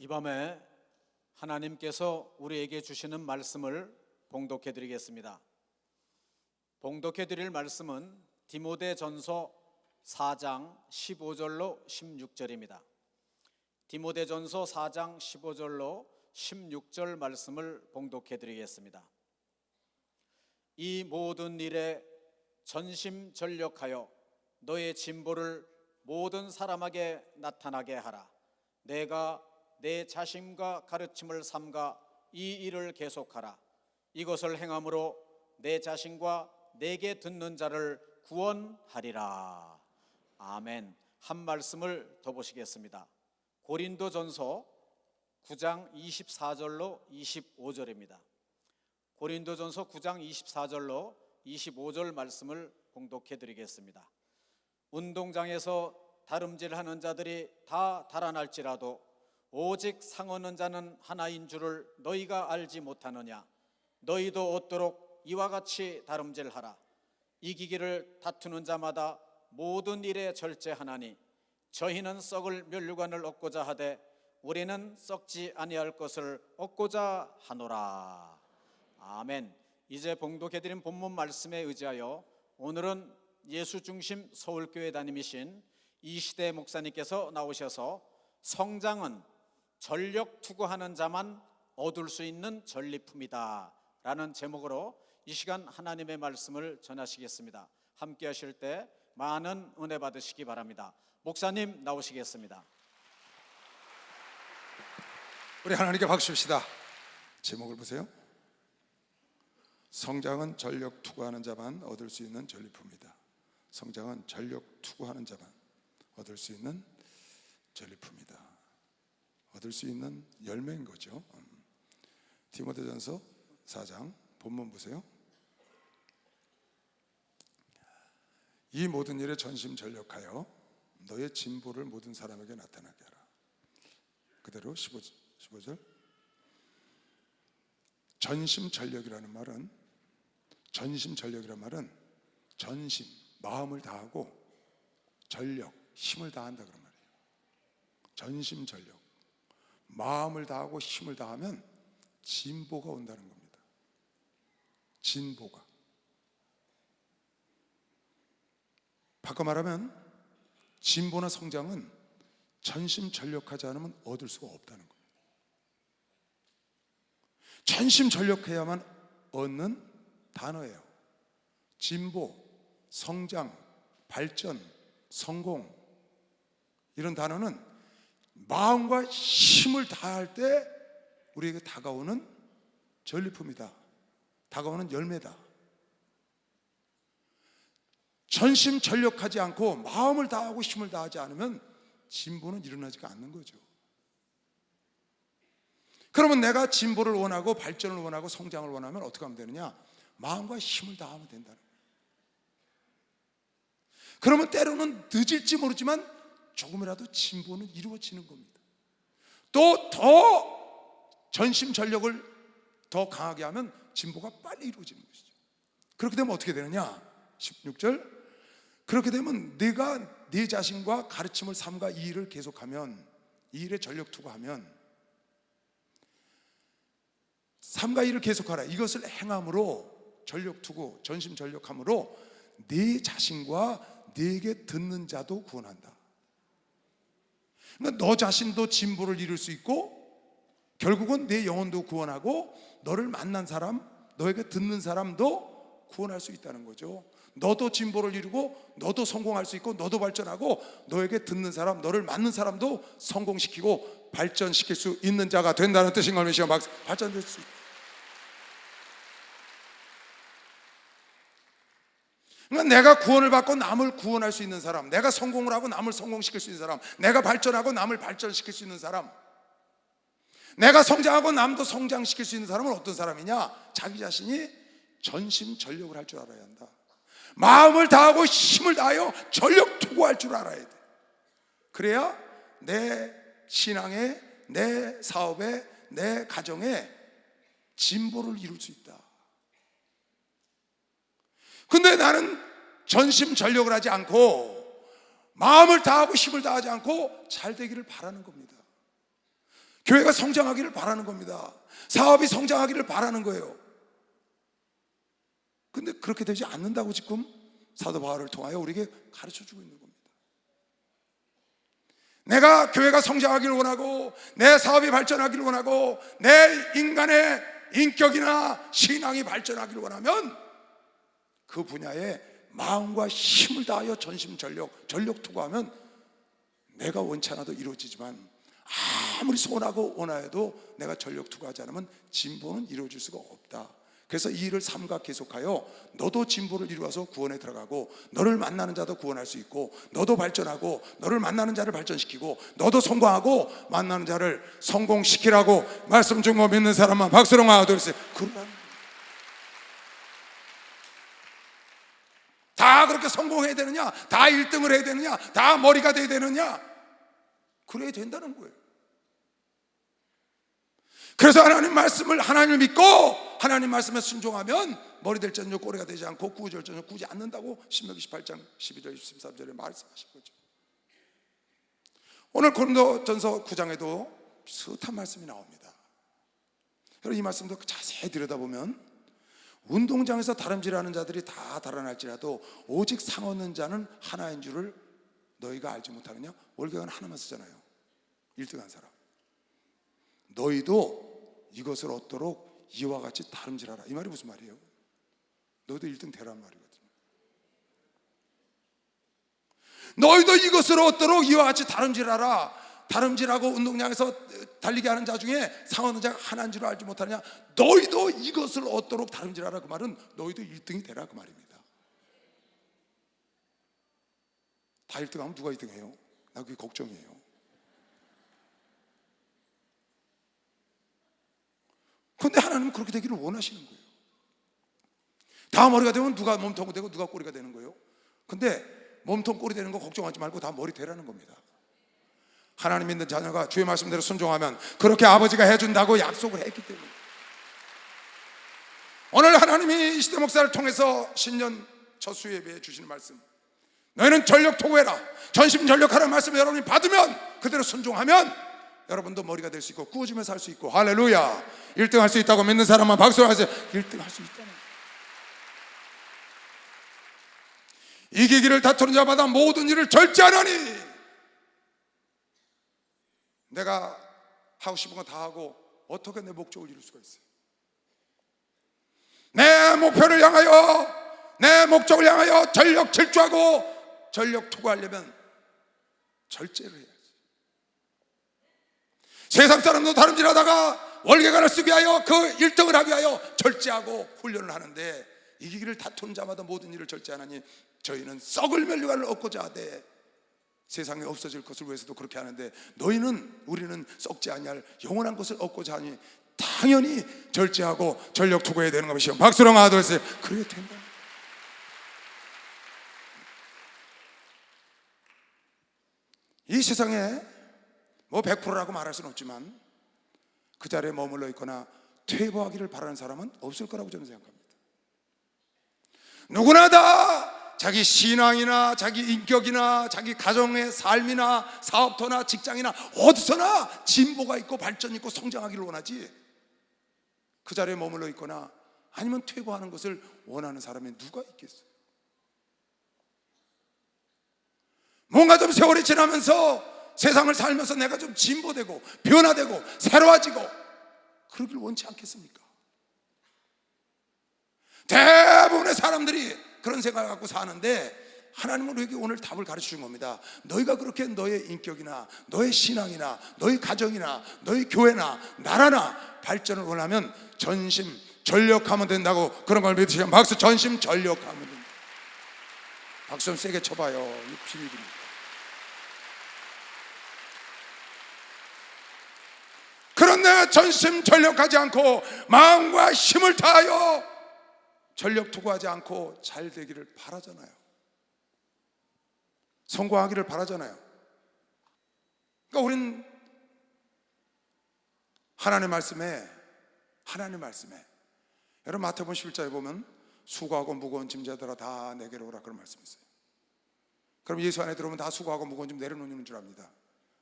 이 밤에 하나님께서 우리에게 주시는 말씀을 봉독해 드리겠습니다. 봉독해 드릴 말씀은 디모데전서 4장 15절로 16절입니다. 디모데전서 4장 15절로 16절 말씀을 봉독해 드리겠습니다. 이 모든 일에 전심전력하여 너의 진보를 모든 사람에게 나타나게 하라. 내가 내 자신과 가르침을 삼가 이 일을 계속하라. 이것을 행함으로 내 자신과 내게 듣는 자를 구원하리라. 아멘. 한 말씀을 더 보시겠습니다. 고린도전서 9장 24절로 25절입니다. 고린도전서 9장 24절로 25절 말씀을 봉독해 드리겠습니다. 운동장에서 다름질하는 자들이 다 달아날지라도 오직 상하는 자는 하나인 줄을 너희가 알지 못하느냐. 너희도 얻도록 이와 같이 다름질하라. 이기기를 다투는 자마다 모든 일에 절제하나니 저희는 썩을 멸류관을 얻고자 하되 우리는 썩지 아니할 것을 얻고자 하노라. 아멘. 이제 봉독해드린 본문 말씀에 의지하여 오늘은 예수중심 서울교회 담임이신 이시대 목사님께서 나오셔서 성장은 전력 투구하는 자만 얻을 수 있는 전리품이다 라는 제목으로 이 시간 하나님의 말씀을 전하시겠습니다. 함께 하실 때 많은 은혜 받으시기 바랍니다. 목사님 나오시겠습니다. 우리 하나님께 박수 칩시다. 제목을 보세요. 성장은 전력 투구하는 자만 얻을 수 있는 전리품이다. 성장은 전력 투구하는 자만 얻을 수 있는 전리품이다. 얻을 수 있는 열매인 거죠. 디모데전서 4장 본문 보세요. 이 모든 일에 전심전력하여 너의 진보를 모든 사람에게 나타나게 하라. 그대로 15절. 전심전력이라는 말은 전심, 마음을 다하고 전력, 힘을 다한다 그런 말이에요. 전심전력, 마음을 다하고 힘을 다하면 진보가 온다는 겁니다. 진보가. 바꿔 말하면 진보나 성장은 전심전력하지 않으면 얻을 수가 없다는 겁니다. 전심전력해야만 얻는 단어예요. 진보, 성장, 발전, 성공, 이런 단어는 마음과 힘을 다할 때 우리에게 다가오는 전리품이다. 다가오는 열매다. 전심전력하지 않고 마음을 다하고 힘을 다하지 않으면 진보는 일어나지가 않는 거죠. 그러면 내가 진보를 원하고 발전을 원하고 성장을 원하면 어떻게 하면 되느냐? 마음과 힘을 다하면 된다는 거예요. 그러면 때로는 늦을지 모르지만 조금이라도 진보는 이루어지는 겁니다. 또 더 전심전력을 더 강하게 하면 진보가 빨리 이루어지는 것이죠. 그렇게 되면 어떻게 되느냐? 16절. 그렇게 되면 네가 네 자신과 가르침을 삼가 이 일을 계속하면, 이 일에 전력 투구하면, 삼가 이 일을 계속하라. 이것을 행함으로 전력 투구, 전심전력함으로 네 자신과 네게 듣는 자도 구원한다. 그러니까 너 자신도 진보를 이룰 수 있고 결국은 내 영혼도 구원하고 너를 만난 사람, 너에게 듣는 사람도 구원할 수 있다는 거죠. 너도 진보를 이루고 너도 성공할 수 있고 너도 발전하고 너에게 듣는 사람, 너를 맞는 사람도 성공시키고 발전시킬 수 있는 자가 된다는 뜻인 걸 믿으시고 발전될 수 있다. 그러니까 내가 구원을 받고 남을 구원할 수 있는 사람, 내가 성공을 하고 남을 성공시킬 수 있는 사람, 내가 발전하고 남을 발전시킬 수 있는 사람, 내가 성장하고 남도 성장시킬 수 있는 사람은 어떤 사람이냐? 자기 자신이 전심전력을 할 줄 알아야 한다. 마음을 다하고 힘을 다하여 전력 투구할 줄 알아야 돼. 그래야 내 신앙에, 내 사업에, 내 가정에 진보를 이룰 수 있다. 근데 나는 전심전력을 하지 않고 마음을 다하고 힘을 다하지 않고 잘 되기를 바라는 겁니다. 교회가 성장하기를 바라는 겁니다. 사업이 성장하기를 바라는 거예요. 근데 그렇게 되지 않는다고 지금 사도 바울을 통하여 우리에게 가르쳐주고 있는 겁니다. 내가 교회가 성장하기를 원하고 내 사업이 발전하기를 원하고 내 인간의 인격이나 신앙이 발전하기를 원하면 그 분야에 마음과 힘을 다하여 전력 투구하면 내가 원치 않아도 이루어지지만 아무리 소원하고 원하여도 내가 전력 투구하지 않으면 진보는 이루어질 수가 없다. 그래서 이 일을 삼가 계속하여 너도 진보를 이루어서 구원에 들어가고 너를 만나는 자도 구원할 수 있고 너도 발전하고 너를 만나는 자를 발전시키고 너도 성공하고 만나는 자를 성공시키라고 말씀 중 믿는 사람만 박수로 하나 둘 셋. 그러라는 다 그렇게 성공해야 되느냐? 다 1등을 해야 되느냐? 다 머리가 돼야 되느냐? 그래야 된다는 거예요. 그래서 하나님 말씀을 하나님을 믿고 하나님 말씀에 순종하면 머리 될 전혀 꼬리가 되지 않고 구우절 전혀 구지 않는다고 신명기 18장 12절 13절에 말씀하신 거죠. 오늘 고린도전서 9장에도 비슷한 말씀이 나옵니다. 여러분 이 말씀도 자세히 들여다보면 운동장에서 다름질하는 자들이 다 달아날지라도 오직 상 얻는 자는 하나인 줄을 너희가 알지 못하느냐? 월경은 하나만 쓰잖아요. 1등한 사람. 너희도 이것을 얻도록 이와 같이 다름질하라. 이 말이 무슨 말이에요? 너희도 1등 되라는 말이거든요. 너희도 이것을 얻도록 이와 같이 다름질하라. 다름질하고 운동장에서 달리게 하는 자 중에 상 얻는 자가 하나인 줄 알지 못하느냐? 너희도 이것을 얻도록 다름질하라. 그 말은 너희도 1등이 되라 그 말입니다. 다 1등하면 누가 2등해요? 나 그게 걱정이에요. 그런데 하나님은 그렇게 되기를 원하시는 거예요. 다 머리가 되면 누가 몸통이 되고 누가 꼬리가 되는 거예요. 근데 몸통 꼬리 되는 거 걱정하지 말고 다 머리 되라는 겁니다. 하나님 믿는 자녀가 주의 말씀대로 순종하면 그렇게 아버지가 해준다고 약속을 했기 때문에 오늘 하나님이 이 시대 목사를 통해서 신년 첫 수예배에 주시는 말씀, 너희는 전력 투구해라, 전심전력하라는 말씀을 여러분이 받으면 그대로 순종하면 여러분도 머리가 될 수 있고 구워지면서 할 수 있고 할렐루야. 1등 할 수 있다고 믿는 사람만 박수를 하세요. 1등 할 수 있다는 거예요. 이기기를 다투는 자마다 모든 일을 절제하나니 내가 하고 싶은 거 다 하고 어떻게 내 목적을 이룰 수가 있어요? 내 목표를 향하여 내 목적을 향하여 전력 질주하고 전력 투구하려면 절제를 해야지. 세상 사람도 다름질하다가 월계관을 쓰기 위하여 그 1등을 하기 위하여 절제하고 훈련을 하는데 이기기를 다투는 자마다 모든 일을 절제하나니 저희는 썩을 면류관을 얻고자 하되 세상에 없어질 것을 위해서도 그렇게 하는데 우리는 썩지 아니할 영원한 것을 얻고자 하니 당연히 절제하고 전력 투구해야 되는 것이요. 박수로 하나 둘 셋. 그래야 된다. 이 세상에 뭐 100%라고 말할 수는 없지만 그 자리에 머물러 있거나 퇴보하기를 바라는 사람은 없을 거라고 저는 생각합니다. 누구나 다 자기 신앙이나 자기 인격이나 자기 가정의 삶이나 사업터나 직장이나 어디서나 진보가 있고 발전이 있고 성장하기를 원하지 그 자리에 머물러 있거나 아니면 퇴보하는 것을 원하는 사람이 누가 있겠어요? 뭔가 좀 세월이 지나면서 세상을 살면서 내가 좀 진보되고 변화되고 새로워지고 그러길 원치 않겠습니까? 대부분의 사람들이 그런 생각을 갖고 사는데 하나님은 우리에게 오늘 답을 가르쳐 준 겁니다. 너희가 그렇게 너의 인격이나 너의 신앙이나 너의 가정이나 너의 교회나 나라나 발전을 원하면 전심 전력하면 된다고 그런 걸 믿으시면 박수. 전심 전력하면 된다. 박수 좀 세게 쳐봐요. 이 비밀입니다. 그런데 전심 전력하지 않고 마음과 힘을 다하여 전력 투구하지 않고 잘 되기를 바라잖아요. 성공하기를 바라잖아요. 그러니까 우린 하나님의 말씀에 여러분 마태복음 11장에 보면 수고하고 무거운 짐자들아 다 내게로 오라 그런 말씀이 있어요. 그럼 예수 안에 들어오면 다 수고하고 무거운 짐 내려놓는 줄 압니다.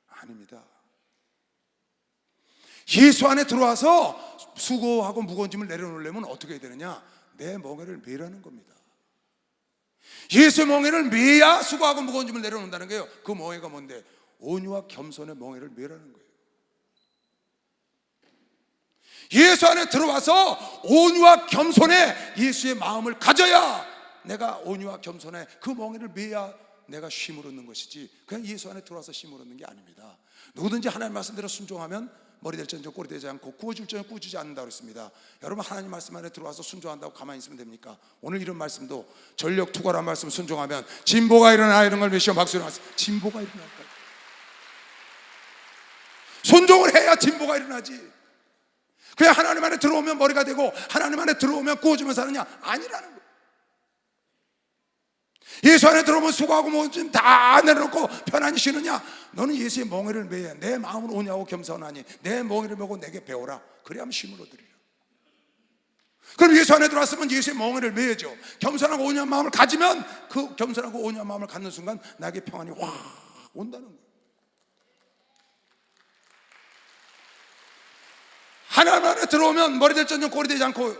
아닙니다. 예수 안에 들어와서 수고하고 무거운 짐을 내려놓으려면 어떻게 해야 되느냐? 내 멍에를 매라는 겁니다. 예수의 멍에를 매야 수고하고 무거운 짐을 내려놓는다는 거예요. 그 멍에가 뭔데? 온유와 겸손의 멍에를 매라는 거예요. 예수 안에 들어와서 온유와 겸손의 예수의 마음을 가져야 내가 온유와 겸손의 그 멍에를 매야 내가 쉼을 얻는 것이지, 그냥 예수 안에 들어와서 쉼을 얻는 게 아닙니다. 누구든지 하나님 말씀대로 순종하면 머리 될 전적 꼬리 되지 않고 구워줄 전적 꾸짖지 않는다고 그랬습니다. 여러분, 하나님 말씀 안에 들어와서 순종한다고 가만히 있으면 됩니까? 오늘 이런 말씀도 전력 투과란 말씀 순종하면 진보가 일어나, 이런 걸 몇시간 박수로 하세요. 진보가 일어날 거예요. 순종을 해야 진보가 일어나지. 그냥 하나님 안에 들어오면 머리가 되고 하나님 안에 들어오면 구워주면 사느냐? 아니라는 거예요. 예수 안에 들어오면 수고하고 뭐좀 다 내려놓고 편안히 쉬느냐? 너는 예수의 멍에를 매야 내 마음을 온유하고 겸손하니 내 멍에를 메고 내게 배워라. 그래야만 쉼을 얻으리라. 그럼 예수 안에 들어왔으면 예수의 멍에를 매야죠. 겸손하고 온유한 마음을 가지면 그 겸손하고 온유한 마음을 갖는 순간 나에게 평안이 확 온다는 거예요. 하나님 안에 들어오면 머리 될 전적 꼬리 되지 않고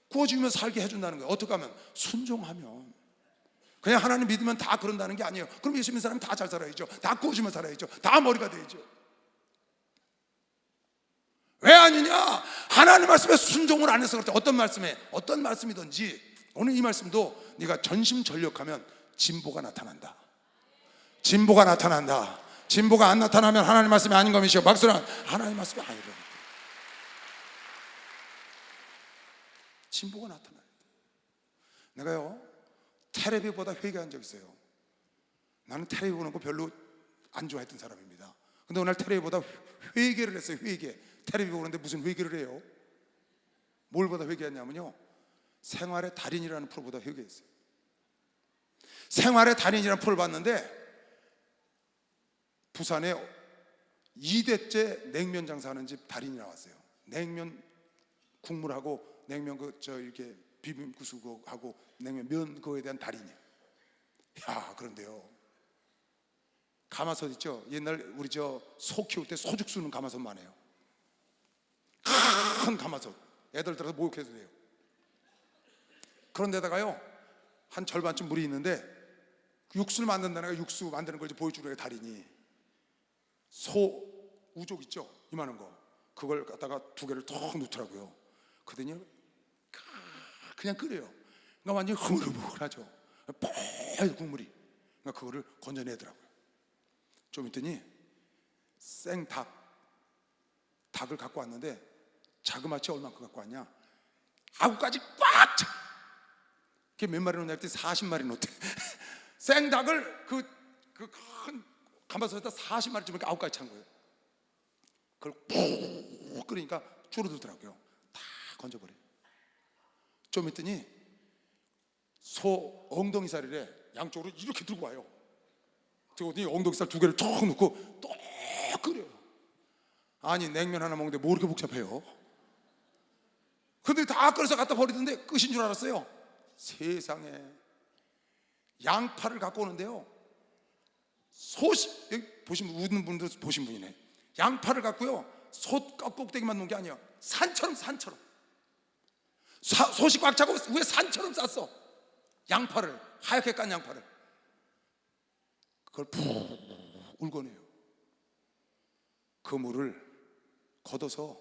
구워주면 살게 해준다는 거예요. 어떻게 하면? 순종하면. 그냥 하나님 믿으면 다 그런다는 게 아니에요. 그럼 예수 믿는 사람은 다 잘 살아야죠. 다 구워주면 살아야죠. 다 머리가 되죠. 왜 아니냐? 하나님 말씀에 순종을 안 해서 그렇다. 어떤 말씀에, 어떤 말씀이든지 오늘 이 말씀도 네가 전심전력하면 진보가 나타난다. 진보가 나타난다. 진보가 안 나타나면 하나님 말씀이 아닌 것이요. 박수는 하나님 말씀이 아니라 진보가 나타나요. 내가요 텔레비보다 회개한 적 있어요. 나는 텔레비 보는 거 별로 안 좋아했던 사람입니다. 근데 오늘 텔레비보다 회개를 했어요. 회개. 텔레비 보는데 무슨 회개를 해요? 뭘 보다 회개했냐면요, 생활의 달인이라는 프로보다 회개했어요. 생활의 달인이라는 프로를 봤는데 부산에 2대째 냉면 장사하는 집 달인이 나왔어요. 냉면 국물하고 냉면 이렇게 비빔국수하고 냉면 면 그거에 대한 달인이에요. 야, 그런데요, 가마솥 있죠? 옛날 우리 소 키울 때 소죽 쓰는 가마솥만 해요. 큰 가마솥. 애들 들어서 목욕해도 돼요. 그런데다가요 한 절반쯤 물이 있는데 육수를 만든다는 거, 육수 만드는 걸 이제 보여주려고 달인이 소 우족 있죠? 이만한 거. 그걸 갖다가 2개를 턱 넣더라고요. 그러더니 그냥 끓여요. 그러니까 완전히 흐물흐물하죠. 뽀얀 국물이. 그러니까 그거를 건져내더라고요. 좀 있더니 닭을 갖고 왔는데 자그마치 얼만큼 갖고 왔냐? 아구까지 꽉 차. 그게 몇 마리 넣었냐 했더니 40마리 넣었대. 생닭을 그 큰 가마솥에다 40마리쯤 이렇게 아구까지 찬 거예요. 그걸 푹 끓이니까 줄어들더라고요. 다 건져버려요. 좀 있더니 소 엉덩이살이래. 양쪽으로 이렇게 들고 와요. 들고 엉덩이살 2개를 쭉 넣고 또 끓여요. 아니, 냉면 하나 먹는데 뭐 이렇게 복잡해요? 근데 다 끓여서 갖다 버리던데 끝인 줄 알았어요. 세상에. 양파를 갖고 오는데요, 여기 보시면 웃는 분들 보신 분이네. 양파를 갖고요 솥 꼭대기만 놓은 게 아니에요. 산처럼 솥이 꽉 차고 위에 산처럼 쌌어. 양파를, 하얗게 깐 양파를. 그걸 푹 울거내요. 그 물을 걷어서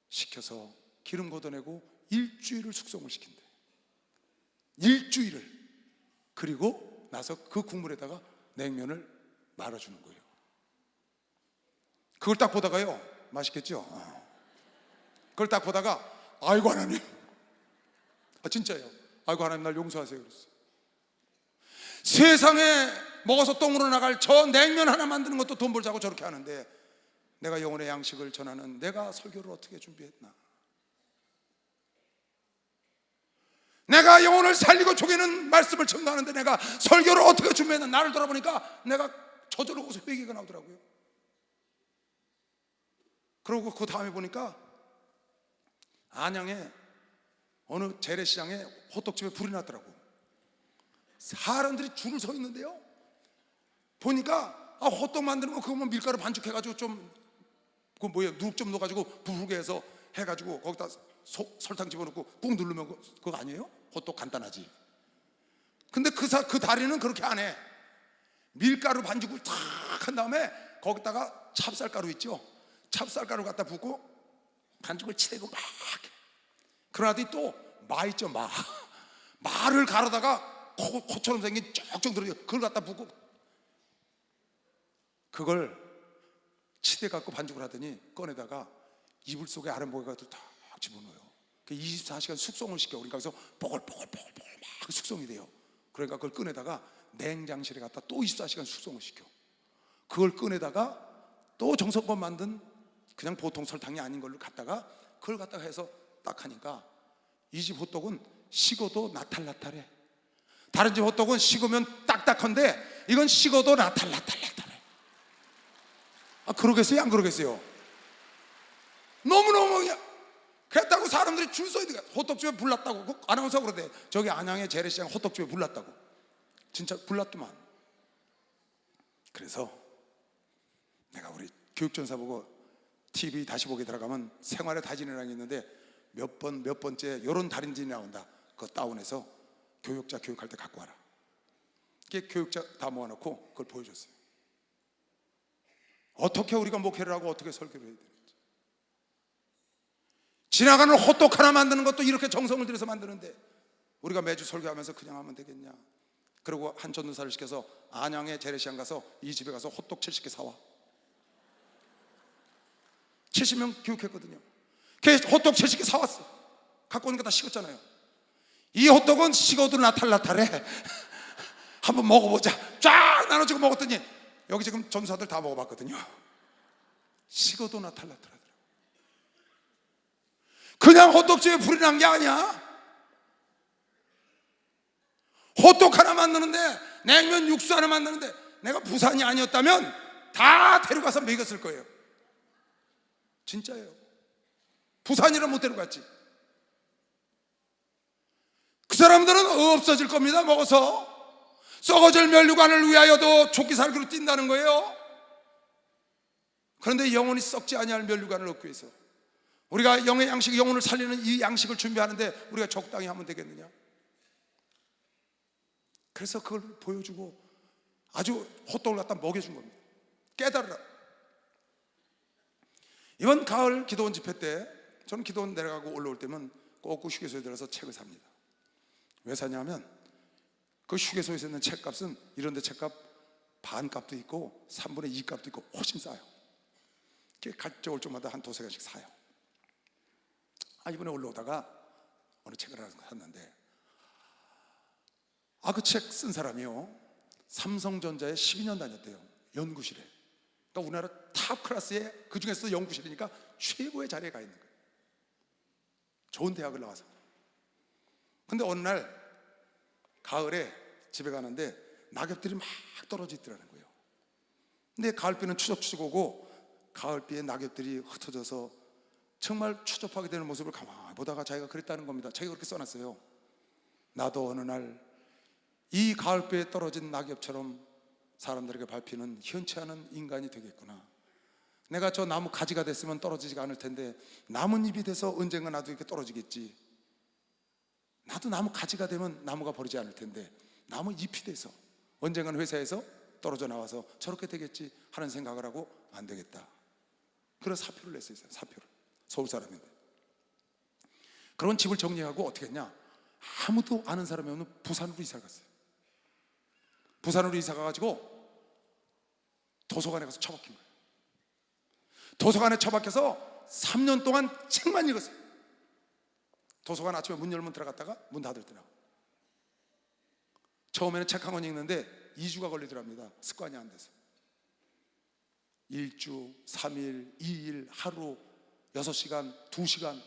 식혀서 기름 걷어내고 일주일을 숙성을 시킨대. 일주일을. 그리고 나서 그 국물에다가 냉면을 말아주는 거예요. 그걸 딱 보다가요, 맛있겠죠? 그걸 딱 보다가 아이고 하나님, 진짜예요. 아이고 하나님 날 용서하세요 그랬어요. 세상에 먹어서 똥으로 나갈 저 냉면 하나 만드는 것도 돈 벌자고 저렇게 하는데 내가 영혼의 양식을 전하는 내가 설교를 어떻게 준비했나? 내가 영혼을 살리고 죽이는 말씀을 전도하는데 내가 설교를 어떻게 준비했나? 나를 돌아보니까 내가 저절로 회개가 나오더라고요. 그러고 그 다음에 보니까 안양에 어느 재래시장에 호떡집에 불이 났더라고. 사람들이 줄을 서 있는데요, 보니까 호떡 만드는 거 그거 밀가루 반죽해가지고 좀 그 뭐야, 누룩 좀 넣어가지고 부풀게 해서 해가지고 거기다 설탕 집어넣고 꾹 누르면 그거 아니에요? 호떡 간단하지. 근데 그 다리는 그렇게 안 해. 밀가루 반죽을 탁 한 다음에 거기다가 찹쌀가루 있죠? 찹쌀가루 갖다 붓고 반죽을 치대고 막. 그러더니 또 마 있죠, 마. 마를 갈아다가 코처럼 생긴 쩍쩍 들어요. 그걸 갖다 붓고 그걸 치대 갖고 반죽을 하더니 꺼내다가 이불 속에 아랫목에 가서 다 집어넣어요. 24시간 숙성을 시켜. 그러니까 그래서 뽀글뽀글뽀글 막 숙성이 돼요. 그러니까 그걸 꺼내다가 냉장실에 갖다 또 24시간 숙성을 시켜. 그걸 꺼내다가 또 정성껏 만든 그냥 보통 설탕이 아닌 걸로 갖다가 그걸 갖다가 해서 딱 하니까 이 집 호떡은 식어도 나탈나탈해. 다른 집 호떡은 식으면 딱딱한데 이건 식어도 나탈나탈해. 아, 그러겠어요? 안 그러겠어요? 너무너무 그랬다고 사람들이 줄 서 있는 거야. 호떡집에 불났다고. 그 아나운서가 그러대. 저기 안양의 재래시장 호떡집에 불났다고. 진짜 불났더만. 그래서 내가 우리 교육전사 보고 TV 다시 보기 들어가면 생활의 달인이라는 게 있는데 몇 번째 요런 달인진이 나온다. 그거 다운해서 교육자 교육할 때 갖고 와라. 그게 교육자 다 모아놓고 그걸 보여줬어요. 어떻게 우리가 목회를 하고 어떻게 설교를 해야 되는지. 지나가는 호떡 하나 만드는 것도 이렇게 정성을 들여서 만드는데 우리가 매주 설교하면서 그냥 하면 되겠냐. 그리고 한 전도사를 시켜서 안양의 재래시장 가서 이 집에 가서 호떡 70개 사와. 70명 교육했거든요. 걔 호떡 70개 사왔어. 갖고 오는 거 다 식었잖아요. 이 호떡은 식어도 나탈나탈해. 한번 먹어보자. 쫙 나눠주고 먹었더니 여기 지금 전사들 다 먹어봤거든요. 식어도 나탈나탈하더라고. 그냥 호떡집에 불이 난 게 아니야. 호떡 하나 만드는데, 냉면 육수 하나 만드는데 내가 부산이 아니었다면 다 데려가서 먹였을 거예요. 진짜예요. 부산이라 못 데려갔지. 그 사람들은 없어질 겁니다. 먹어서 썩어질 면류관을 위하여도 조기 살기로 뛴다는 거예요. 그런데 영원히 썩지 아니할 면류관을 얻기 위해서 우리가 영의 양식, 영혼을 살리는 이 양식을 준비하는데 우리가 적당히 하면 되겠느냐. 그래서 그걸 보여주고 아주 호떡을 갖다 먹여준 겁니다. 깨달으라. 이번 가을 기도원 집회 때 저는 기도원 내려가고 올라올 때면 꼭 휴게소에 들어서 책을 삽니다. 왜 사냐면 그 휴게소에서 있는 책값은 이런 데 책값 반값도 있고 3분의 2 값도 있고 훨씬 싸요. 갈적올 때마다 한 두세 권씩 사요. 이번에 올라오다가 어느 책을 하나 샀는데 그 책 쓴 사람이요, 삼성전자에 12년 다녔대요. 연구실에. 그러니까 우리나라 탑 클래스의, 그 중에서 연구실이니까 최고의 자리에 가 있는 거예요. 좋은 대학을 나와서. 근데 어느 날 가을에 집에 가는데 낙엽들이 막 떨어지더라는 거예요. 근데 가을비는 추적추적 오고 가을비에 낙엽들이 흩어져서 정말 추접하게 되는 모습을 가만히 보다가 자기가 그랬다는 겁니다. 자기가 그렇게 써놨어요. 나도 어느 날 이 가을비에 떨어진 낙엽처럼 사람들에게 밟히는 현치 않은 인간이 되겠구나. 내가 저 나무 가지가 됐으면 떨어지지가 않을 텐데 나뭇잎이 돼서 언젠가 나도 이렇게 떨어지겠지. 나도 나무 가지가 되면 나무가 버리지 않을 텐데 나무 잎이 돼서 언젠가는 회사에서 떨어져 나와서 저렇게 되겠지 하는 생각을 하고 안 되겠다. 그런 사표를 냈어요. 사표를. 서울 사람인데. 그런 집을 정리하고 어떻게 했냐, 아무도 아는 사람이 없는 부산으로 이사 갔어요. 부산으로 이사 가가지고 도서관에 가서 처박힌 거예요. 도서관에 처박혀서 3년 동안 책만 읽었어요. 도서관 아침에 문 열면 들어갔다가 문 닫을 때 나와. 처음에는 책 한 권 읽는데 2주가 걸리더랍니다. 습관이 안 돼서. 1주, 3일, 2일, 하루, 6시간, 2시간,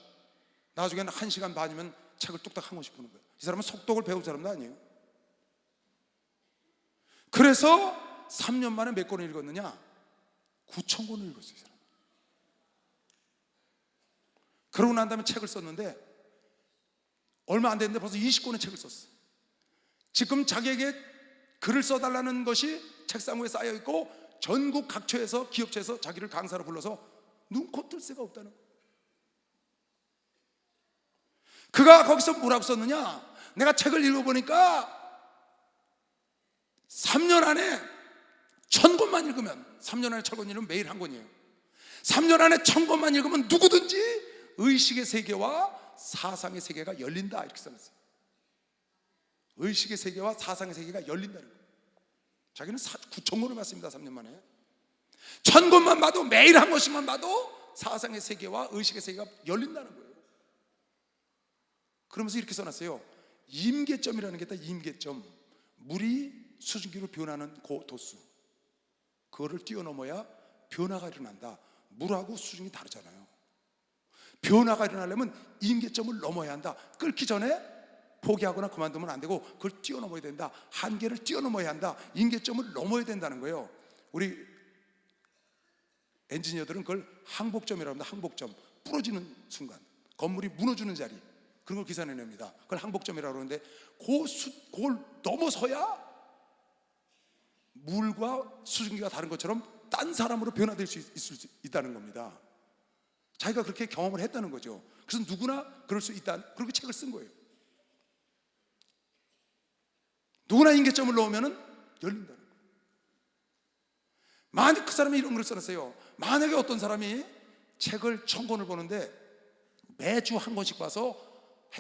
나중에는 1시간 반이면 책을 뚝딱 한 권씩 보는 거예요. 이 사람은 속독을 배운 사람도 아니에요. 그래서 3년 만에 몇 권을 읽었느냐? 9,000권을 읽었어요. 이 사람. 그러고 난 다음에 책을 썼는데 얼마 안 됐는데 벌써 20권의 책을 썼어요. 지금 자기에게 글을 써달라는 것이 책상 위에 쌓여있고 전국 각처에서, 기업체에서 자기를 강사로 불러서 눈코 뜰 새가 없다는 거예요. 그가 거기서 뭐라고 썼느냐? 내가 책을 읽어보니까 3년 안에 1000권만 읽으면, 3년 안에 1000권 읽으면 매일 한 권이에요. 3년 안에 1000권만 읽으면 누구든지 의식의 세계와 사상의 세계가 열린다, 이렇게 써놨어요. 의식의 세계와 사상의 세계가 열린다는 거예요. 자기는 9,000권을 봤습니다. 3년 만에 1000권만 봐도, 매일 한 권씩만 봐도 사상의 세계와 의식의 세계가 열린다는 거예요. 그러면서 이렇게 써놨어요. 임계점이라는 게 있다. 임계점. 물이 수증기로 변하는 그 도수, 그거를 뛰어넘어야 변화가 일어난다. 물하고 수증이 다르잖아요. 변화가 일어나려면 임계점을 넘어야 한다. 끓기 전에 포기하거나 그만두면 안 되고 그걸 뛰어넘어야 된다. 한계를 뛰어넘어야 한다. 임계점을 넘어야 된다는 거예요. 우리 엔지니어들은 그걸 항복점이라고 합니다. 항복점. 부러지는 순간, 건물이 무너지는 자리, 그런 걸 계산해냅니다. 그걸 항복점이라고 그러는데 그걸 넘어서야 물과 수증기가 다른 것처럼 딴 사람으로 변화될 수 있다는 겁니다. 자기가 그렇게 경험을 했다는 거죠. 그래서 누구나 그럴 수 있다, 그렇게 책을 쓴 거예요. 누구나 임계점을 넣으면 열린다는 거예요. 만약 그 사람이 이런 걸 써놨어요. 만약에 어떤 사람이 책을 1000권을 보는데 매주 한 권씩 봐서,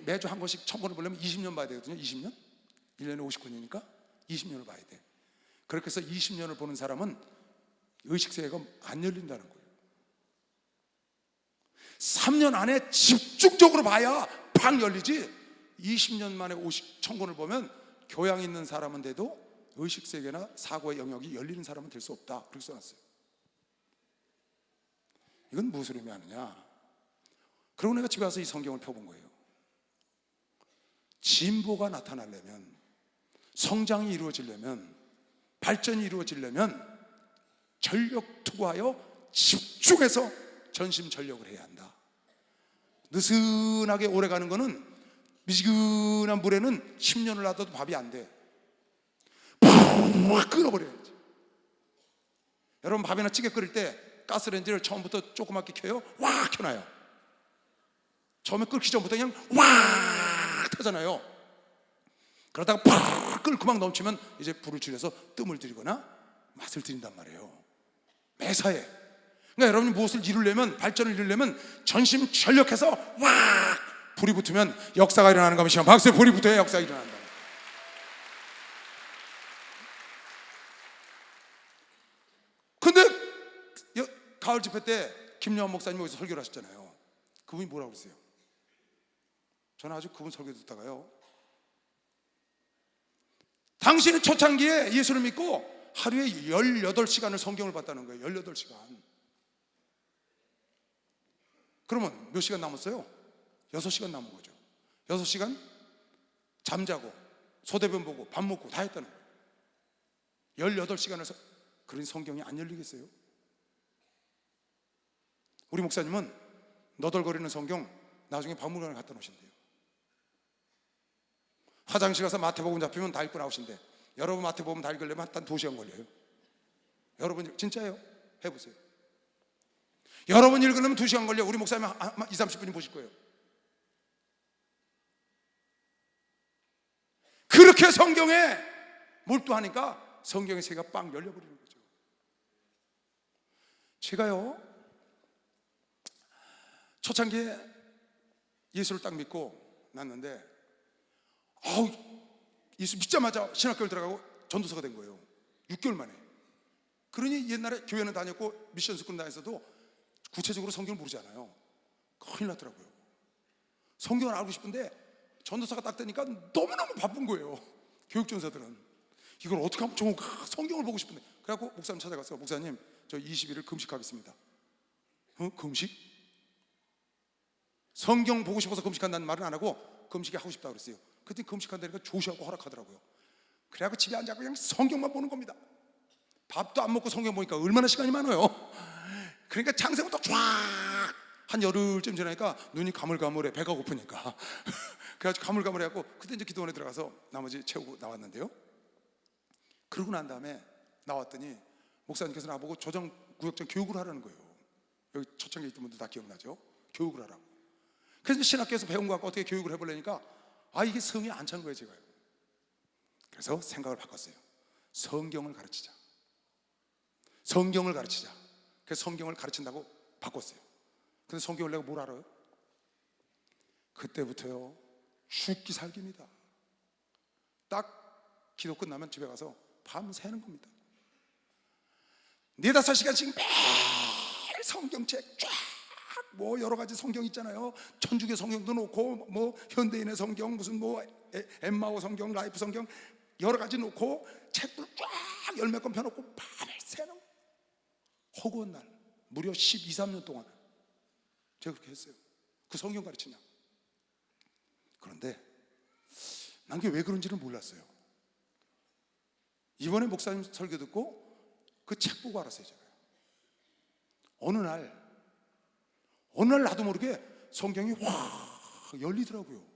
매주 한 권씩 1000권을 보려면 20년 봐야 되거든요. 20년? 1년에 50권이니까 20년을 봐야 돼. 그렇게 해서 20년을 보는 사람은 의식세계가 안 열린다는 거예요. 3년 안에 집중적으로 봐야 팍 열리지, 20년 만에 1000권을 보면 교양 있는 사람은 돼도 의식세계나 사고의 영역이 열리는 사람은 될 수 없다, 그렇게 써놨어요. 이건 무슨 의미하느냐? 그러고 내가 집에 와서 이 성경을 펴본 거예요. 진보가 나타나려면, 성장이 이루어지려면, 발전이 이루어지려면 전력 투구하여 집중해서 전심전력을 해야 한다. 느슨하게 오래 가는 거는, 미지근한 물에는 10년을 놔둬도 밥이 안 돼. 푹 끓어버려야지. 여러분, 밥이나 찌개 끓일 때 가스레인지를 처음부터 조그맣게 켜요? 확 켜놔요. 처음에 끓기 전부터 그냥 확 타잖아요. 그러다가 팍 끓고 막 넘치면 이제 불을 줄여서 뜸을 들이거나 맛을 들인단 말이에요. 매사에. 그러니까 여러분이 무엇을 이루려면, 발전을 이루려면 전심전력해서 확 불이 붙으면 역사가 일어나는 겁니다. 박수에 불이 붙어야 역사가 일어난다. 근데 가을 집회 때 김여한 목사님이 여기서 설교를 하셨잖아요. 그분이 뭐라고 그랬어요? 저는 아주 그분 설교 듣다가요, 당신은 초창기에 예수를 믿고 하루에 18시간을 성경을 봤다는 거예요. 18시간. 그러면 몇 시간 남았어요? 6시간 남은 거죠. 6시간 잠자고 소대변 보고 밥 먹고 다 했다는 거예요. 18시간을 그런 성경이 안 열리겠어요? 우리 목사님은 너덜거리는 성경 나중에 박물관에 갖다 놓으신대요. 화장실 가서 마태복음 잡히면 다 읽고 나오신대. 여러분 마태복음 다 읽으려면 한 2시간 걸려요. 여러분 진짜예요? 해보세요. 여러분 읽으려면 2시간 걸려. 우리 목사님 한 20-30분이 보실 거예요. 그렇게 성경에 몰두하니까 성경의 세계가 빵 열려버리는 거죠. 제가요, 초창기에 예수를 딱 믿고 났는데, 예수 믿자마자 신학교를 들어가고 전도사가 된 거예요. 6개월 만에. 그러니 옛날에 교회는 다녔고 미션 스쿨 다녔어도 구체적으로 성경을 모르잖아요. 큰일 났더라고요. 성경을 알고 싶은데 전도사가 딱 되니까 너무너무 바쁜 거예요. 교육전사들은 이걸 어떻게 하면 좋을까, 성경을 보고 싶은데. 그래갖고 목사님 찾아갔어요. 목사님, 저 20일을 금식하겠습니다. 금식? 성경 보고 싶어서 금식한다는 말은 안 하고 금식이 하고 싶다고 그랬어요. 그랬더니 금식한다니까 조시하고 허락하더라고요. 그래갖고 집에 앉아서 그냥 성경만 보는 겁니다. 밥도 안 먹고 성경 보니까 얼마나 시간이 많아요. 그러니까 장세부터 쫙 한 열흘쯤 지나니까 눈이 가물가물해. 배가 고프니까. 그래가지고 가물가물해갖고 그때 이제 기도원에 들어가서 나머지 채우고 나왔는데요, 그러고 난 다음에 나왔더니 목사님께서 나보고 조정구역장 교육을 하라는 거예요. 여기 초청에 있던 분들 다 기억나죠? 교육을 하라고. 그래서 신학교에서 배운 거 갖고 어떻게 교육을 해보려니까 이게 성이 안 찬 거예요, 제가요. 그래서 생각을 바꿨어요. 성경을 가르치자. 성경을 가르치자. 그래서 성경을 가르친다고 바꿨어요. 근데 성경을 내가 뭘 알아요? 그때부터요, 죽기 살기입니다. 딱 기도 끝나면 집에 가서 밤새는 겁니다. 4-5시간씩 매일 성경책 쫙, 뭐 여러 가지 성경 있잖아요. 천주교 성경도 놓고, 뭐 현대인의 성경, 무슨 뭐 엠마오 성경, 라이프 성경 여러 가지 놓고 책들 쫙 열 몇 권 펴놓고 밤을 새는, 허구한 날 무려 12-13년 동안 제가 그렇게 했어요. 그 성경 가르치냐. 그런데 난 그게 왜 그런지는 몰랐어요. 이번에 목사님 설교 듣고 그 책 보고 알았어요. 제가 어느 날 나도 모르게 성경이 확 열리더라고요.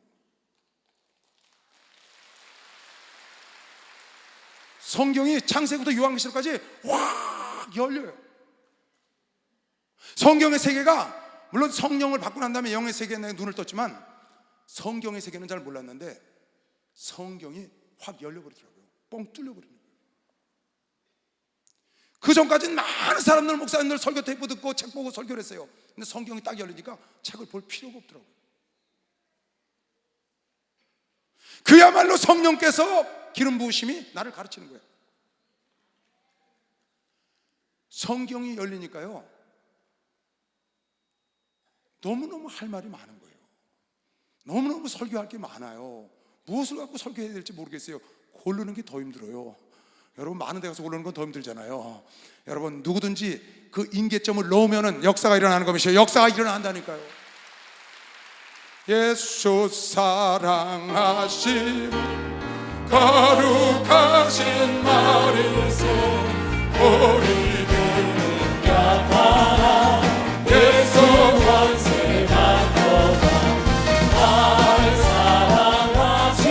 성경이 창세기부터 요한계시록까지 확 열려요. 성경의 세계가, 물론 성령을 받고 난 다음에 영의 세계에 내가 눈을 떴지만 성경의 세계는 잘 몰랐는데 성경이 확 열려버리더라고요. 뻥 뚫려버리는 거예요. 그 전까지는 많은 사람들, 목사님들 설교 테이프 듣고 책 보고 설교를 했어요. 근데 성경이 딱 열리니까 책을 볼 필요가 없더라고요. 그야말로 성령께서 기름 부으심이 나를 가르치는 거예요. 성경이 열리니까요, 너무너무 할 말이 많은 거예요. 너무너무 설교할 게 많아요. 무엇을 갖고 설교해야 될지 모르겠어요. 고르는 게 더 힘들어요. 여러분, 많은 데 가서 고르는 건 더 힘들잖아요. 여러분, 누구든지 그 임계점을 놓으면은 역사가 일어나는 것이에요. 역사가 일어난다니까요. 예수 사랑하심 거룩하신 마리수 우리 그는 약하나 예수 권세 받도다. 날 사랑하시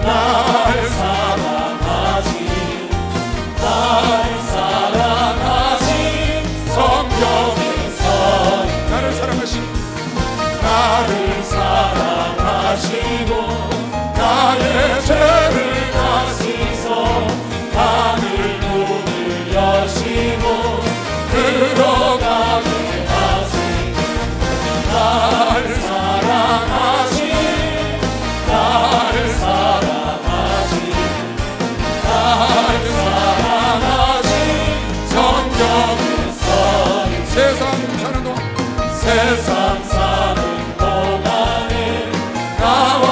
날 사랑하시 날 사랑하시 성경에서 나를 사랑하시 나를 사랑하시고 나의 죄를 가시소 하늘 문을 여시고 들어가게 하시 날 사랑하시 날 사랑하시 날 사랑하시 성경에서 세상 사는 동안 세상 사는 동안에 나와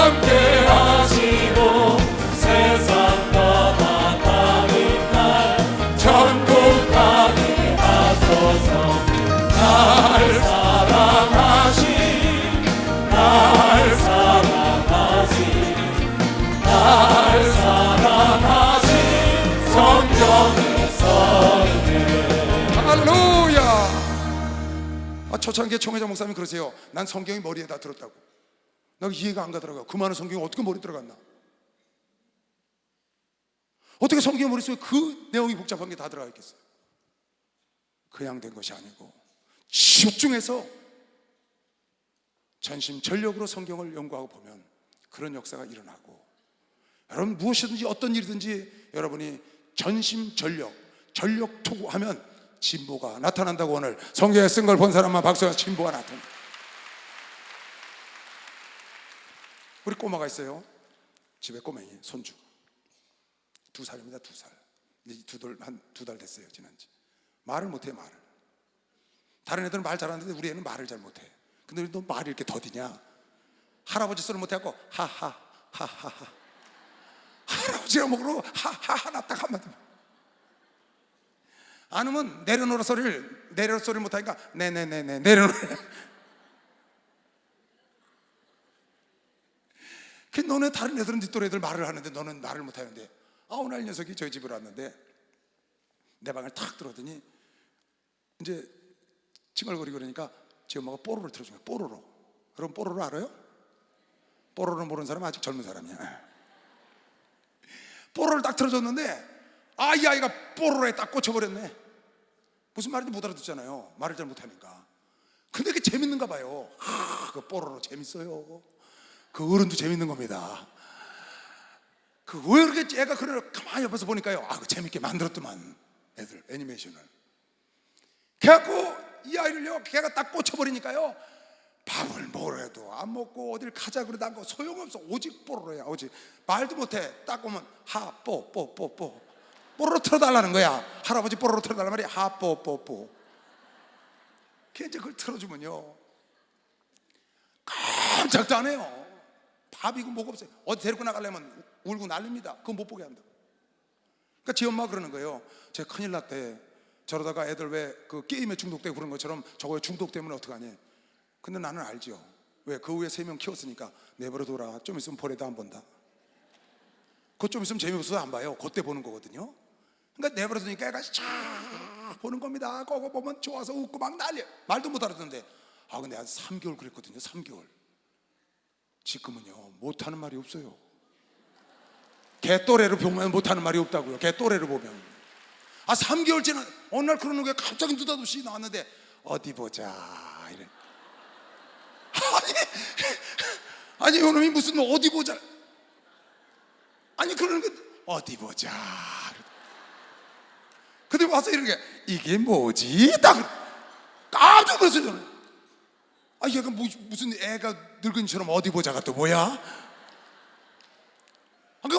함께 하시고 세상 떠나가는 날 천국 가게 하소서. 날 사랑하시 날 사랑하시 날 사랑하시 성경에서 할렐루야. 초창기에 총회장 목사님이 그러세요. 난 성경이 머리에다 들었다고. 나 이해가 안 가더라고요. 그 많은 성경이 어떻게 머리에 들어갔나. 어떻게 성경의 머릿속에 그 내용이 복잡한 게 다 들어가 있겠어요. 그냥 된 것이 아니고 집중해서 전심전력으로 성경을 연구하고 보면 그런 역사가 일어나고, 여러분 무엇이든지 어떤 일이든지 여러분이 전심전력 전력 투구하면 진보가 나타난다고. 오늘 성경에 쓴 걸 본 사람만 박수가 진보가 나타난다. 우리 꼬마가 있어요. 집에 꼬맹이 손주 2살입니다. 2살. 한 2달 됐어요. 지난지 말을 못해. 말을. 다른 애들은 말 잘하는데 우리 애는 말을 잘 못해. 근데 우리 너 말이 이렇게 더디냐. 할아버지 소리 못해갖고 하하 하하하 할아버지가 먹으러 하하하 딱 한마디. 안 하면 내려놓으라 소리를 못하니까 네네네네 내려놓으라. 그 너네 다른 애들은 뒷돌 애들 말을 하는데 너는 말을 못하는데. 오늘 녀석이 저희 집으로 왔는데 내 방을 탁 들어오더니 이제 칭얼거리고 그러니까 지 엄마가 뽀로로를 틀어준 거야. 뽀로로. 여러분 뽀로로 알아요? 뽀로로 모르는 사람은 아직 젊은 사람이야. 뽀로로를 딱 틀어줬는데 이 아이가 뽀로로에 딱 꽂혀버렸네. 무슨 말인지 못 알아듣잖아요. 말을 잘 못하니까. 근데 그게 재밌는가 봐요. 그 뽀로로 재밌어요. 그 어른도 재밌는 겁니다. 그 왜 그렇게 애가 그걸 가만히 옆에서 보니까요, 그 재밌게 만들었더만 애들 애니메이션을. 그래갖고 이 아이를요, 걔가 딱 꽂혀버리니까요, 밥을 뭐래도 안 먹고 어딜 가자 그러도 안 가고 소용없어. 오직 뽀로로야. 오직 말도 못해. 딱 보면 하뽀뽀뽀뽀 뽀로로 틀어달라는 거야. 할아버지 뽀로로 틀어달라는 말이야. 하뽀뽀뽀. 걔 이제 그걸 틀어주면요, 깜짝도 안 해요. 밥이고 뭐가 없어요. 어디 데리고 나가려면 울고 난립니다. 그거 못 보게 한다. 그러니까 지 엄마가 그러는 거예요. 쟤 큰일 났대. 저러다가 애들 왜 그 게임에 중독되고 그런 것처럼 저거에 중독되면 어떡하니. 근데 나는 알죠. 왜? 그 후에 3명 키웠으니까. 내버려둬라. 좀 있으면 보래도 안 본다. 그거 좀 있으면 재미없어서 안 봐요. 그때 보는 거거든요. 그러니까 내버려두니까 애가 쫙 보는 겁니다. 그거 보면 좋아서 웃고 막 난리야. 말도 못 알아듣는데. 근데 한 3개월 그랬거든요. 3개월. 지금은요, 못하는 말이 없어요. 개 또래를 보면 못하는 말이 없다고요. 개 또래를 보면. 3개월째는 어느 날 그러는 거예요. 갑자기 느닷없이 나왔는데 어디 보자 이래. 아니 이놈이 무슨 어디 보자. 아니 그러는 게 어디 보자. 근데 와서 이런 게 이게 뭐지? 딱 깜짝 놀랐어요 저는. 얘가 무슨 애가 늙은이처럼 어디 보자가 또 뭐야?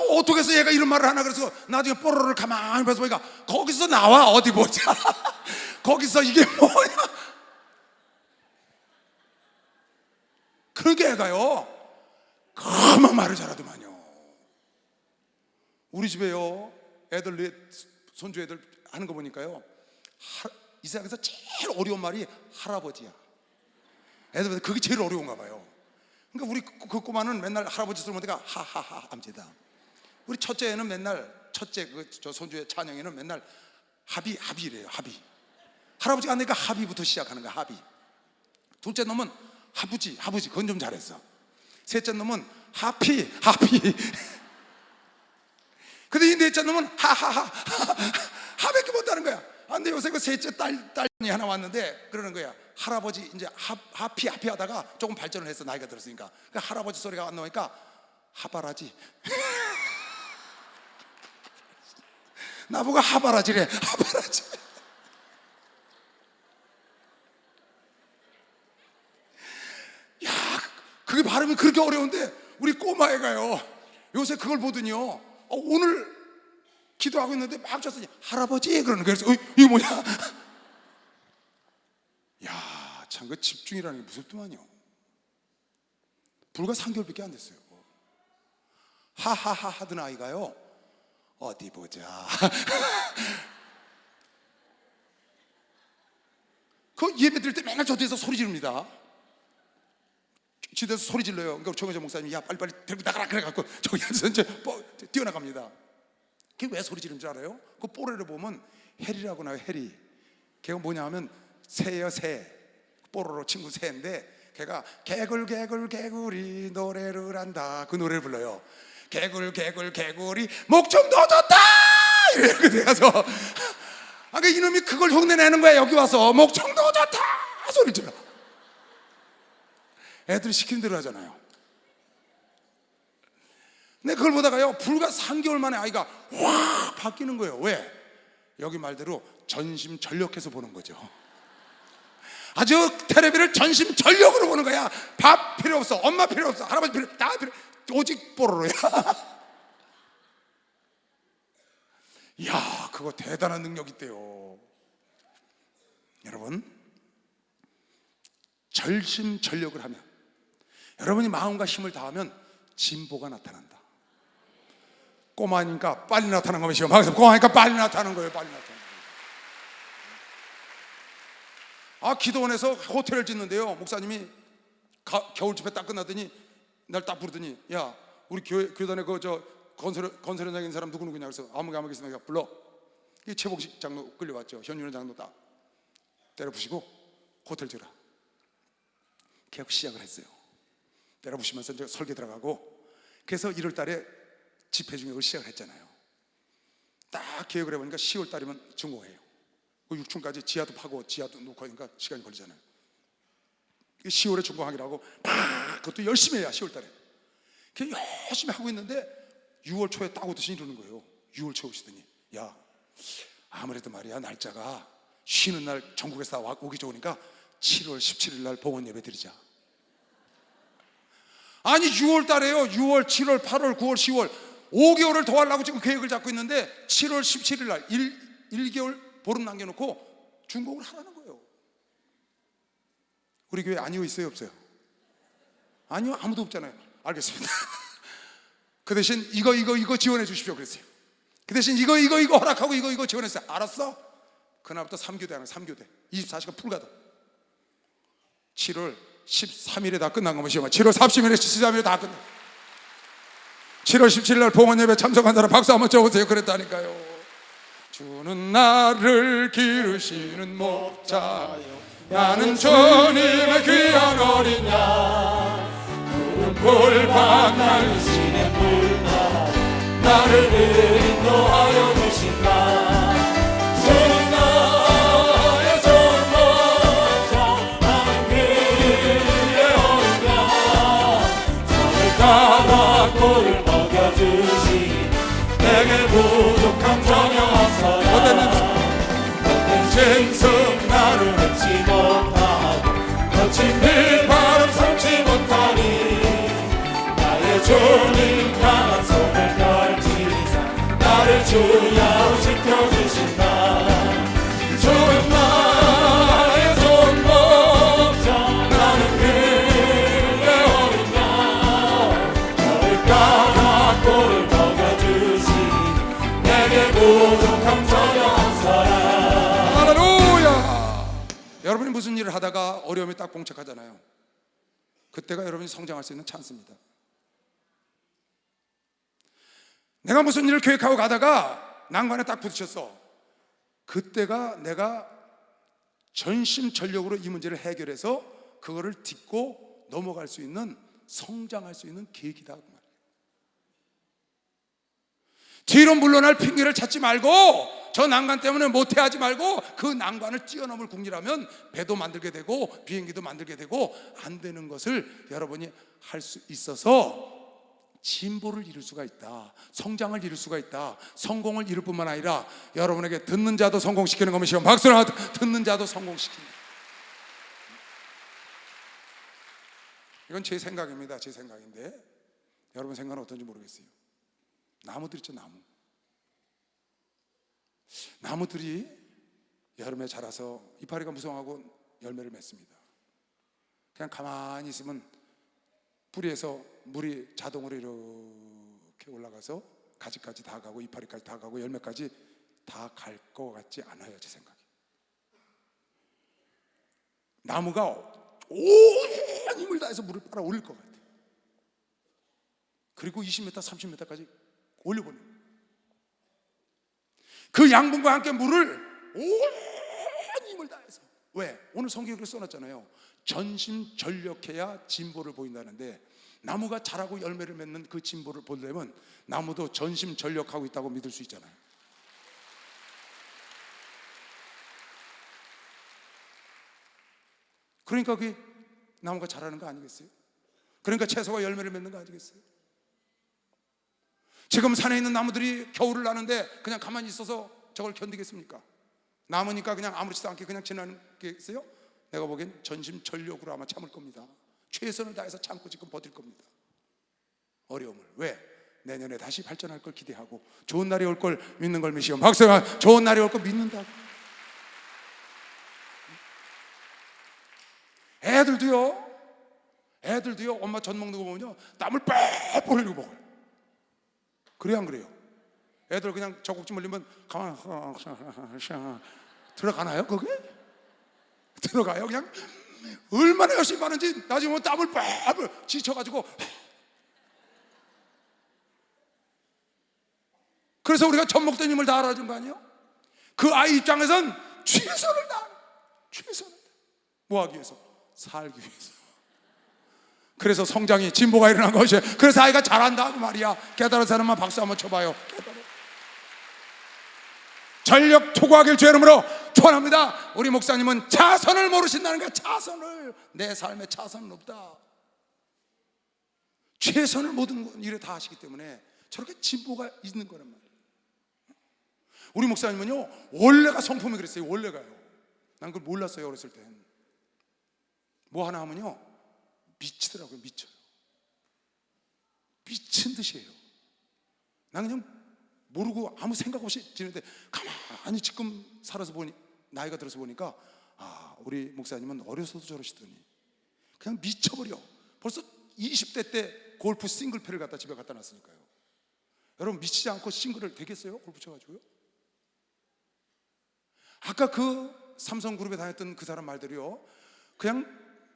어떻게 해서 얘가 이런 말을 하나. 그래서 나중에 뽀로로를 가만히 봐서 보니까 거기서 나와 어디 보자. 거기서 이게 뭐야? 그러게 애가요 그만 말을 잘하더만요. 우리 집에요 애들 손주 애들 하는 거 보니까요, 이 세상에서 제일 어려운 말이 할아버지야. 애들 그게 제일 어려운가 봐요. 그러니까 우리 그 꼬마는 맨날 할아버지 소리 못하니까 하하하 암제다. 우리 첫째 애는 맨날 첫째 저 손주의 찬영이는 맨날 합이래요. 합이. 할아버지가 안 되니까 합이부터 시작하는 거야. 합이. 둘째 놈은 하부지 그건 좀 잘했어. 셋째 놈은 하피. 근데 이 넷째 놈은 하하하 하밖에 못하는 거야. 근데 요새 그 셋째 딸이 하나 왔는데 그러는 거야. 할아버지 이제 하피 하다가 조금 발전을 했어. 나이가 들었으니까. 그 할아버지 소리가 안 나오니까 하바라지. 나보고 하바라지래. 하바라지. 야, 그게 발음이 그렇게 어려운데 우리 꼬마애가요 요새 그걸 보더니요, 오늘 기도하고 있는데 막 쳤더니 할아버지 그러는 거예요. 그래서 이거 뭐냐? 야, 참 그 집중이라는 게 무섭더만요. 불과 3개월밖에 안 됐어요. 하하하 하던 아이가요 어디 보자. 그 예배 드릴 때 맨날 저 뒤에서 소리 지릅니다. 집에서 소리 질러요. 그러니까 정혜정 목사님이 야 빨리빨리 데리고 나가라 그래갖고 저기서 이제 뛰어나갑니다. 그게 왜 소리 지르는 줄 알아요? 그 뽀로를 보면 해리라고 나와요. 해리. 걔가 뭐냐 하면 새예요. 새. 뽀로로 친구 새인데 걔가 개굴이 노래를 한다. 그 노래를 불러요. 개굴이 목 좀 넣어줬다 이렇게 돼서 그러니까 이놈이 그걸 흉내내는 거야. 여기 와서 목 좀 넣어줬다 소리 질러. 애들이 시키는 대로 하잖아요. 근데 그걸 보다가요 불과 3개월 만에 아이가 확 바뀌는 거예요. 왜? 여기 말대로 전심전력해서 보는 거죠. 아주 텔레비를 전심전력으로 보는 거야. 밥 필요 없어, 엄마 필요 없어, 할아버지 필요 없어, 다 필요 없어. 오직 뽀로로야. 이야, 그거 대단한 능력 있대요. 여러분, 전심전력을 하면, 여러분이 마음과 힘을 다하면 진보가 나타난다. 꼬마니까 빨리 나타나는 거면 막 꼬마니까 빨리 나타나는 거예요. 빨리 나타나는 거예요. 기도원에서 호텔을 짓는데요, 목사님이 겨울 집회 딱 끝나더니 날 딱 부르더니 야, 우리 교단에 건설 현장인 사람 누구냐. 그래서 아무개 있으면 불러. 이 최복식 장로 끌려왔죠. 현윤 장로 딱 때려부시고 호텔 지어라. 계속 시작을 했어요. 때려부시면서 이제 설계 들어가고, 그래서 1월 달에 집회 중역을 시작을 했잖아요. 딱 계획을 해보니까 10월 달이면 준공해요. 그 6층까지 지하도 파고 지하도 놓고 하니까 시간이 걸리잖아요. 10월에 준공하기라고 그것도 열심히 해야 10월 달에. 그 열심히 하고 있는데 6월 초에 딱 오듯이 이러는 거예요. 6월 초에 오시더니, 야, 아무래도 말이야 날짜가 쉬는 날 전국에서 다 오기 좋으니까 7월 17일 날 봉헌 예배 드리자. 아니 6월 달에요. 6월, 7월, 8월, 9월, 10월 5개월을 더 하려고 지금 계획을 잡고 있는데 7월 17일 날 1개월 보름 남겨놓고 준공을 하라는 거예요. 우리 교회 아니요 있어요 없어요? 아니요 아무도 없잖아요. 알겠습니다. 그 대신 이거 지원해 주십시오 그랬어요. 그 대신 이거 허락하고 이거 지원했어요. 알았어? 그날부터 3교대 하는 3교대 24시간 풀가동. 7월 13일에 다 끝난 거면 시험은 7월 30일에 13일에 다 끝나. 7월 17일 날 봉헌 예배 참석한 사람 박수 한번 쳐보세요. 그랬다니까요. 주는 나를 기르시는 목자요, 나는 주님의 귀한 어린 양. 푸른 풀밭 날리시는 물가, 나를 늘 인도하여 주신다. 주는 나의 좋은 목자, 나는 그의 어린 양. 저를 따라 꼴을 먹여주시, 내게 부족함 전혀 없어라. 못된 짐승 나를 맺지 못하고 거친 들바람 삼지 못하니, 나의 주님 강한 손을 펼치사 나를 주야로 지켜주신다. 주는 나의 좋은 목자, 나는 그의 어린 양. 저를 따라 꼴을 먹여주시니, 내게 부족함 전혀 없어라. 할렐루야. 여러분이 무슨 일을 하다가 어려움이 딱 봉착하잖아요. 그때가 여러분이 성장할 수 있는 찬스입니다. 내가 무슨 일을 계획하고 가다가 난관에 딱 부딪혔어. 그때가 내가 전심전력으로 이 문제를 해결해서 그거를 딛고 넘어갈 수 있는, 성장할 수 있는 계기다 그 말이에요. 뒤로 물러날 핑계를 찾지 말고, 저 난관 때문에 못해하지 말고 그 난관을 뛰어넘을 국리라면 배도 만들게 되고 비행기도 만들게 되고, 안 되는 것을 여러분이 할 수 있어서 진보를 이룰 수가 있다. 성장을 이룰 수가 있다. 성공을 이룰 뿐만 아니라 여러분에게 듣는 자도 성공시키는 것이요, 박수나 듣는 자도 성공시키는. 이건 제 생각입니다. 제 생각인데 여러분 생각은 어떤지 모르겠어요. 나무들 있죠, 나무들이 여름에 자라서 이파리가 무성하고 열매를 맺습니다. 그냥 가만히 있으면 뿌리에서 물이 자동으로 이렇게 올라가서 가지까지 다 가고 이파리까지 다 가고 열매까지 다 갈 것 같지 않아요, 제 생각에. 나무가 온 힘을 다해서 물을 빨아 올릴 것 같아요. 그리고 20m, 30m까지 올려보내요. 그 양분과 함께 물을 온 힘을 다해서. 왜? 오늘 성경에 그렇게 써놨잖아요. 전심전력해야 진보를 보인다는데, 나무가 자라고 열매를 맺는 그 진보를 보려면 나무도 전심전력하고 있다고 믿을 수 있잖아요. 그러니까 그게 나무가 자라는 거 아니겠어요? 그러니까 채소가 열매를 맺는 거 아니겠어요? 지금 산에 있는 나무들이 겨울을 나는데 그냥 가만히 있어서 저걸 견디겠습니까? 나무니까 그냥 아무렇지도 않게 그냥 지나겠어요? 내가 보기엔 전심전력으로 아마 참을 겁니다. 최선을 다해서 참고 지금 버틸 겁니다. 어려움을. 왜? 내년에 다시 발전할 걸 기대하고 좋은 날이 올 걸 믿는 걸 믿으시오. 박수가 좋은 날이 올 걸 믿는다고. 애들도요 엄마 젖 먹는 거 보면요 땀을 빽 흘리고 먹어요. 그래요 안 그래요? 애들 그냥 젖꼭지 물리면 가만 들어가나요 그게? 들어가요? 그냥 얼마나 열심히 하는지 나중에 보면 땀을 빽 지쳐가지고. 그래서 우리가 젖 먹던 힘을 다 알아준 거 아니에요? 그 아이 입장에선 최선을 다. 뭐 하기 위해서? 살기 위해서. 그래서 성장이, 진보가 일어난 것이에요. 그래서 아이가 잘한다 그 말이야. 깨달은 사람만 박수 한번 쳐봐요. 전력 투구하길 주 이름으로 축원합니다. 우리 목사님은 자선을 모르신다는 거야. 자선을. 내 삶에 자선은 없다. 최선을 모든 일에 다 하시기 때문에 저렇게 진보가 있는 거란 말이에요. 우리 목사님은요, 원래가 성품이 그랬어요. 원래가요. 난 그걸 몰랐어요. 어렸을 땐. 뭐 하나 하면요, 미치더라고요. 미쳐요. 미친 듯이에요. 난 그냥 모르고 아무 생각 없이 지내는데 가만히 지금 살아서 보니, 나이가 들어서 보니까 우리 목사님은 어려서도 저러시더니 그냥 미쳐버려. 벌써 20대 때 골프 싱글패를 갖다 집에 갖다 놨으니까요. 여러분, 미치지 않고 싱글을 되겠어요? 골프 쳐가지고요? 아까 그 삼성그룹에 다녔던 그 사람 말대로요, 그냥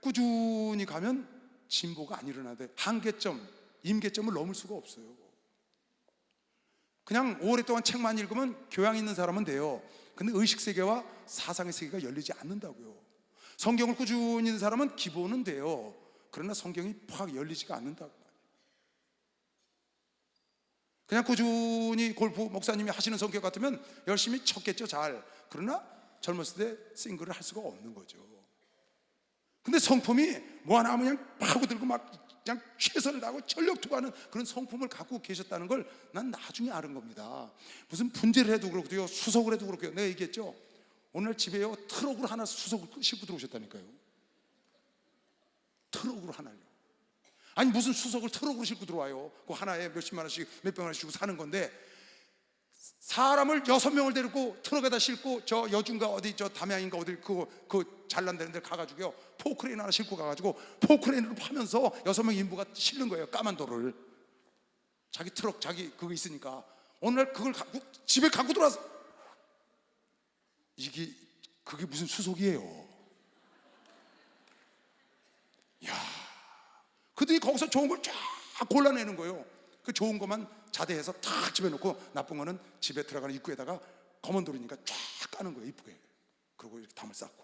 꾸준히 가면 진보가 안 일어나는데 한계점, 임계점을 넘을 수가 없어요. 그냥 오랫동안 책만 읽으면 교양 있는 사람은 돼요. 근데 의식세계와 사상의 세계가 열리지 않는다고요. 성경을 꾸준히 읽는 사람은 기본은 돼요. 그러나 성경이 팍 열리지가 않는다고. 그냥 꾸준히 골프 목사님이 하시는 성격 같으면 열심히 쳤겠죠, 잘. 그러나 젊었을 때 싱글을 할 수가 없는 거죠. 근데 성품이 뭐 하나 하면 그냥 파고들고 막 그냥 최선을 다하고 전력 투구하는 그런 성품을 갖고 계셨다는 걸 난 나중에 알은 겁니다. 무슨 분재를 해도 그렇고요, 수석을 해도 그렇고요. 내가 얘기했죠. 오늘 집에요, 트럭으로 하나 수석을 싣고 들어오셨다니까요. 트럭으로 하나요. 아니, 무슨 수석을 트럭으로 싣고 들어와요. 그 하나에 몇십만 원씩, 몇백만 원씩 주고 사는 건데, 사람을 6명을 데리고 트럭에다 싣고 저 여중가 어디 저 담양인가 어디 그 잘난 데는 데 가가지고요, 포크레인 하나 싣고 가가지고 포크레인으로 파면서 6명 인부가 실는 거예요. 까만 돌을. 자기 트럭, 자기 그거 있으니까. 어느 날 그걸 갖고 집에 갖고 들어와서, 그게 무슨 수속이에요. 야, 그들이 거기서 좋은 걸 쫙 골라내는 거예요. 그 좋은 것만 자대해서 탁 집에 놓고 나쁜 거는 집에 들어가는 입구에다가 검은 돌이니까 쫙 까는 거예요, 이쁘게. 그리고 이렇게 담을 쌓고.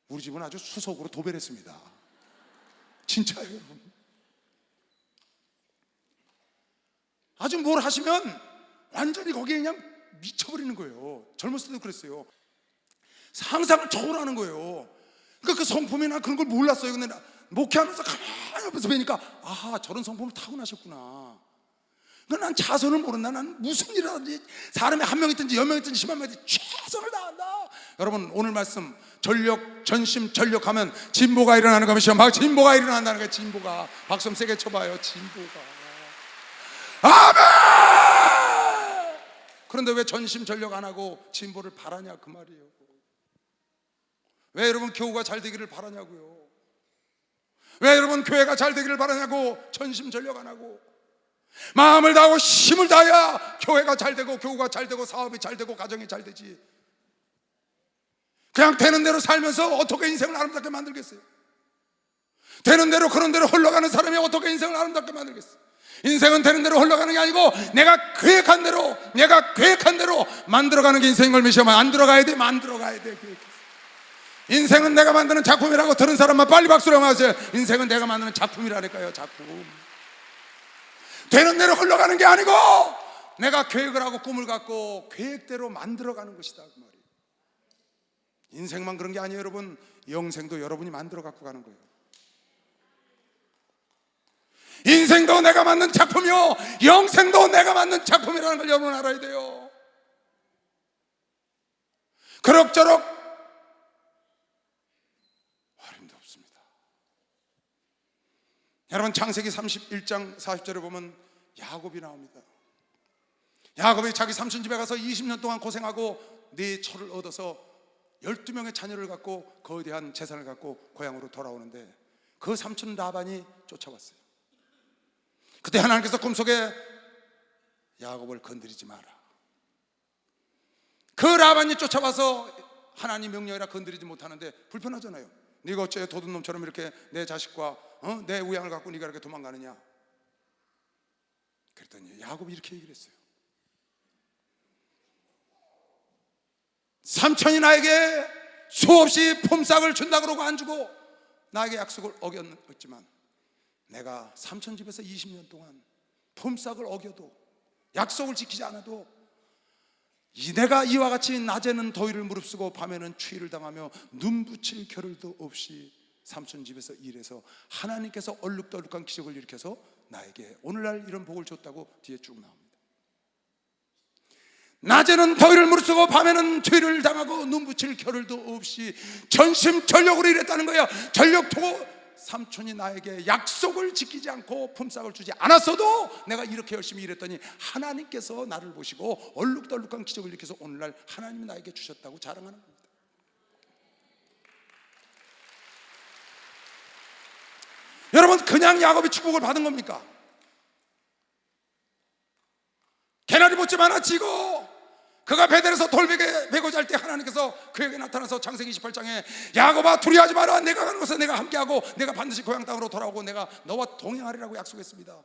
우리 집은 아주 수석으로 도배했습니다. 진짜예요, 여러분. 아주 뭘 하시면 완전히 거기에 그냥 미쳐버리는 거예요. 젊었을 때도 그랬어요. 상상을 초월하는 거예요. 그러니까 그 성품이나 그런 걸 몰랐어요. 근데 목회하면서 가만히 옆에서 뵈니까 저런 성품을 타고나셨구나. 그러니까 난 자선을 모른다. 난 무슨 일을 하든지, 사람이 한 명 있든지 10명 있든지 10만 명 있든지 최선을 다한다. 여러분, 오늘 말씀 전력, 전심, 전력하면 진보가 일어나는 것이요. 막 진보가 일어난다는 거예요. 진보가. 박수 좀 세게 쳐봐요. 진보가. 아멘. 그런데 왜 전심 전력 안 하고 진보를 바라냐, 그 말이에요. 왜 여러분 교우가 잘 되기를 바라냐고요. 왜 여러분 교회가 잘 되기를 바라냐고. 전심 전력 안 하고 마음을 다하고 힘을 다해야 교회가 잘 되고 교우가 잘 되고 사업이 잘 되고 가정이 잘 되지. 그냥 되는 대로 살면서 어떻게 인생을 아름답게 만들겠어요? 되는 대로 그런 대로 흘러가는 사람이 어떻게 인생을 아름답게 만들겠어요? 인생은 되는 대로 흘러가는 게 아니고 내가 계획한 대로 만들어가는 게 인생인 걸 믿으면 안 들어가야 돼. 만들어가야 돼. 인생은 내가 만드는 작품이라고 들은 사람만 빨리 박수를 하세요. 인생은 내가 만드는 작품이라니까요. 작품. 되는 대로 흘러가는 게 아니고 내가 계획을 하고 꿈을 갖고 계획대로 만들어가는 것이다, 그 말이에요. 인생만 그런 게 아니에요, 여러분. 영생도 여러분이 만들어 갖고 가는 거예요. 인생도 내가 만든 작품이요, 영생도 내가 만든 작품이라는 걸 여러분 알아야 돼요. 그럭저럭 어림도 없습니다. 여러분, 창세기 31장 40절에 보면 야곱이 나옵니다. 야곱이 자기 삼촌 집에 가서 20년 동안 고생하고 네 철을 얻어서 12명의 자녀를 갖고 거대한 재산을 갖고 고향으로 돌아오는데 그 삼촌 라반이 쫓아왔어요. 그때 하나님께서 꿈속에 야곱을 건드리지 마라. 그 라반이 쫓아와서 하나님 명령이라 건드리지 못하는데 불편하잖아요. 네가 어째 도둑놈처럼 이렇게 내 자식과 내 우양을 갖고 네가 이렇게 도망가느냐. 그랬더니 야곱이 이렇게 얘기를 했어요. 삼촌이 나에게 수없이 품삯을 준다 그러고 안 주고 나에게 약속을 어겼지만 내가 삼촌 집에서 20년 동안 품삯을 어겨도 약속을 지키지 않아도 내가 이와 같이 낮에는 더위를 무릅쓰고 밤에는 추위를 당하며 눈 붙일 겨를도 없이 삼촌 집에서 일해서 하나님께서 얼룩덜룩한 기적을 일으켜서 나에게 오늘날 이런 복을 줬다고 뒤에 쭉 나옵니다. 낮에는 더위를 무릅쓰고 밤에는 추위를 당하고 눈 붙일 겨를도 없이 전심전력으로 일했다는 거예요. 전력토고 삼촌이 나에게 약속을 지키지 않고 품삯을 주지 않았어도 내가 이렇게 열심히 일했더니 하나님께서 나를 보시고 얼룩덜룩한 기적을 일으켜서 오늘날 하나님이 나에게 주셨다고 자랑하는 겁니다. 여러분, 그냥 야곱이 축복을 받은 겁니까? 개나리 못지만 하나 지고 그가 베델에서 돌베개 메고 잘 때 하나님께서 그에게 나타나서 창세기 28장에 야곱아 두려워하지 마라, 내가 가는 곳에 내가 함께하고 내가 반드시 고향 땅으로 돌아오고 내가 너와 동행하리라고 약속했습니다.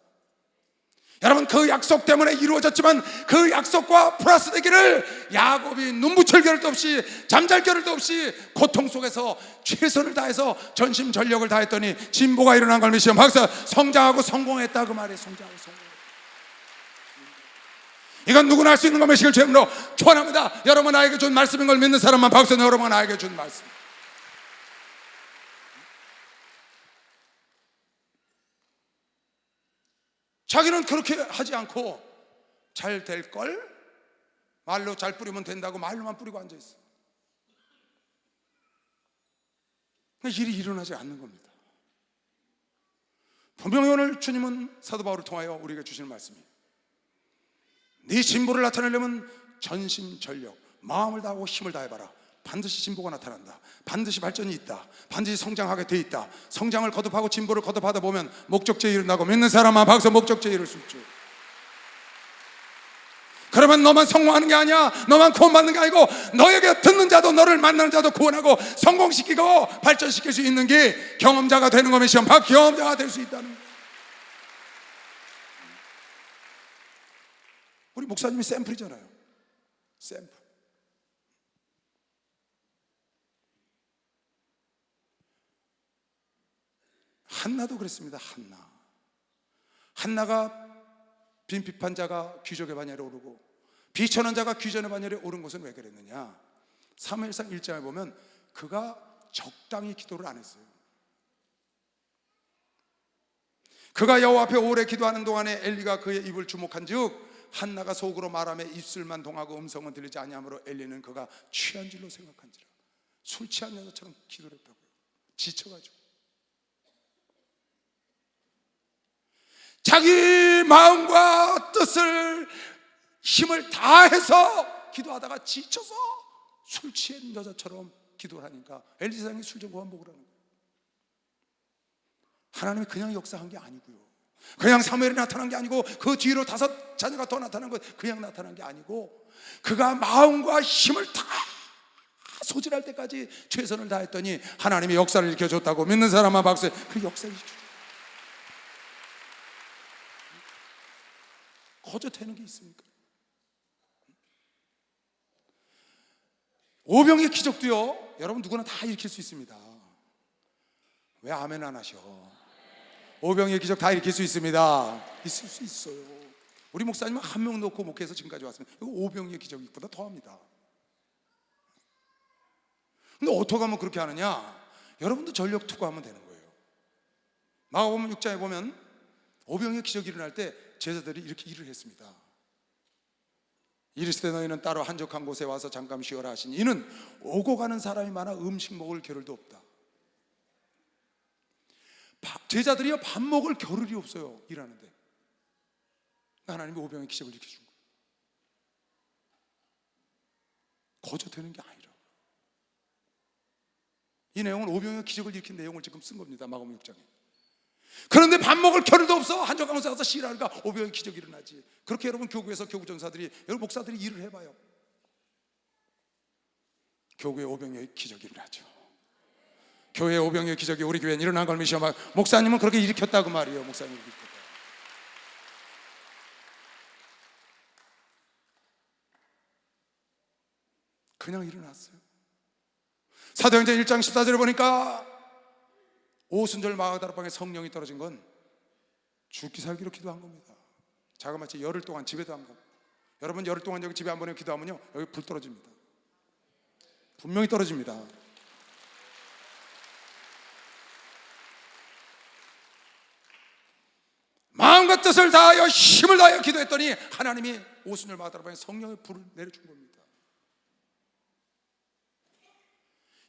여러분, 그 약속 때문에 이루어졌지만 그 약속과 플러스 되기를 야곱이 눈붙일 겨를도 없이 잠잘 겨를도 없이 고통 속에서 최선을 다해서 전심전력을 다했더니 진보가 일어난 걸 믿으시면 박수. 성장하고 성공했다 그 말이에요. 성장하고 성공. 이건 누구나 할 수 있는 것이길 주님으로 축원합니다. 여러분, 나에게 준 말씀인 걸 믿는 사람만 박수. 여러분, 나에게 준 말씀. 자기는 그렇게 하지 않고 잘 될걸? 말로 잘 뿌리면 된다고 말로만 뿌리고 앉아있어. 일이 일어나지 않는 겁니다. 분명히 오늘 주님은 사도 바울을 통하여 우리에게 주시는 말씀이, 네 진보를 나타내려면 전심전력, 마음을 다하고 힘을 다해봐라. 반드시 진보가 나타난다. 반드시 발전이 있다. 반드시 성장하게 돼 있다. 성장을 거듭하고 진보를 거듭하다 보면 목적지에 이른다고 믿는 사람만 박수. 목적지에 이를 수 있죠. 그러면 너만 성공하는 게 아니야. 너만 구원받는 게 아니고 너에게 듣는 자도 너를 만나는 자도 구원하고 성공시키고 발전시킬 수 있는 게 경험자가 되는 거면 시험 박 경험자가 될 수 있다는 거예요. 우리 목사님이 샘플이잖아요. 샘플. 한나도 그랬습니다. 한나가 빈비판자가 귀족의 반열에 오르고 비천한 자가 귀전의 반열에 오른 것은 왜 그랬느냐? 사무엘상 1장에 보면 그가 적당히 기도를 안 했어요. 그가 여호와 앞에 오래 기도하는 동안에 엘리가 그의 입을 주목한 즉 한나가 속으로 말하며 입술만 동하고 음성은 들리지 아니하므로 엘리는 그가 취한 줄로 생각한지라. 술 취한 여자처럼 기도를 했다고요. 지쳐가지고. 자기 마음과 뜻을 힘을 다해서 기도하다가 지쳐서 술 취한 여자처럼 기도를 하니까 엘리사장이 술 좀 그만 먹으라는 거예요. 하나님이 그냥 역사한 게 아니고요, 그냥 사무엘이 나타난 게 아니고 그 뒤로 5 자녀가 더 나타난 것 그냥 나타난 게 아니고 그가 마음과 힘을 다 소진할 때까지 최선을 다했더니 하나님이 역사를 일으켜줬다고 믿는 사람만 박수. 그 역사를 일으켜줬어요. 거저 되는 게 있습니까? 오병의 기적도요, 여러분 누구나 다 일으킬 수 있습니다. 왜 아멘 안 하셔? 오병의 기적 다 일으킬 수 있습니다. 있을 수 있어요. 우리 목사님은 1명 놓고 목회해서 지금까지 왔습니다. 이거 오병의 기적보다 더합니다. 근데 어떻게 하면 그렇게 하느냐? 여러분도 전력 투구하면 되는 거예요. 마가복음 6장에 보면 오병의 기적이 일어날 때 제자들이 이렇게 일을 했습니다. 이르시되 너희는 따로 한적한 곳에 와서 잠깐 쉬어라 하시니 이는 오고 가는 사람이 많아 음식 먹을 겨를도 없다. 제자들이요, 밥 먹을 겨를이 없어요. 일하는데 하나님이 오병의 기적을 일으켜준 거예요. 거저 되는 게 아니라. 이 내용은 오병의 기적을 일으킨 내용을 지금 쓴 겁니다. 마가복음 6장에. 그런데 밥 먹을 겨를도 없어. 한적한 곳에 가서 쉬라니까 오병의 기적이 일어나지. 그렇게 여러분 교구에서 교구전사들이, 여러분 목사들이 일을 해봐요. 교구에 오병의 기적이 일어나죠. 교회에 오병의 기적이 우리 교회에 일어난 걸 믿으시면 목사님은 그렇게 일으켰다고 말이에요. 목사님이 일으켰다. 그냥 일어났어요. 사도행전 1장 14절에 보니까 오순절 마가다락방에 성령이 떨어진 건 죽기 살기로 기도한 겁니다. 자그마치 열흘 동안 집에도 안 가고. 여러분 열흘 동안 여기 집에 한 번에 기도하면요, 여기 불 떨어집니다. 분명히 떨어집니다. 마음과 뜻을 다하여 힘을 다하여 기도했더니 하나님이 오순절 마다라방에 성령의 불을 내려준 겁니다.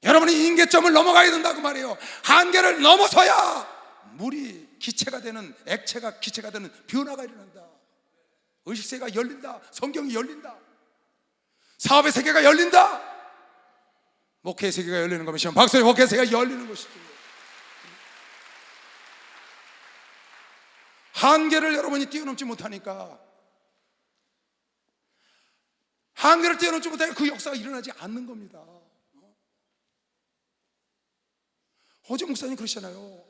여러분이 임계점을 넘어가야 된다고 말이에요. 한계를 넘어서야 물이 기체가 되는, 액체가 기체가 되는 변화가 일어난다. 의식세계가 열린다. 성경이 열린다. 사업의 세계가 열린다. 목회의 세계가 열리는 것이죠. 박수의 목회의 세계가 열리는 것이죠. 한계를 여러분이 뛰어넘지 못하니까, 한계를 뛰어넘지 못하니까 그 역사가 일어나지 않는 겁니다. 어제 목사님 그러시잖아요.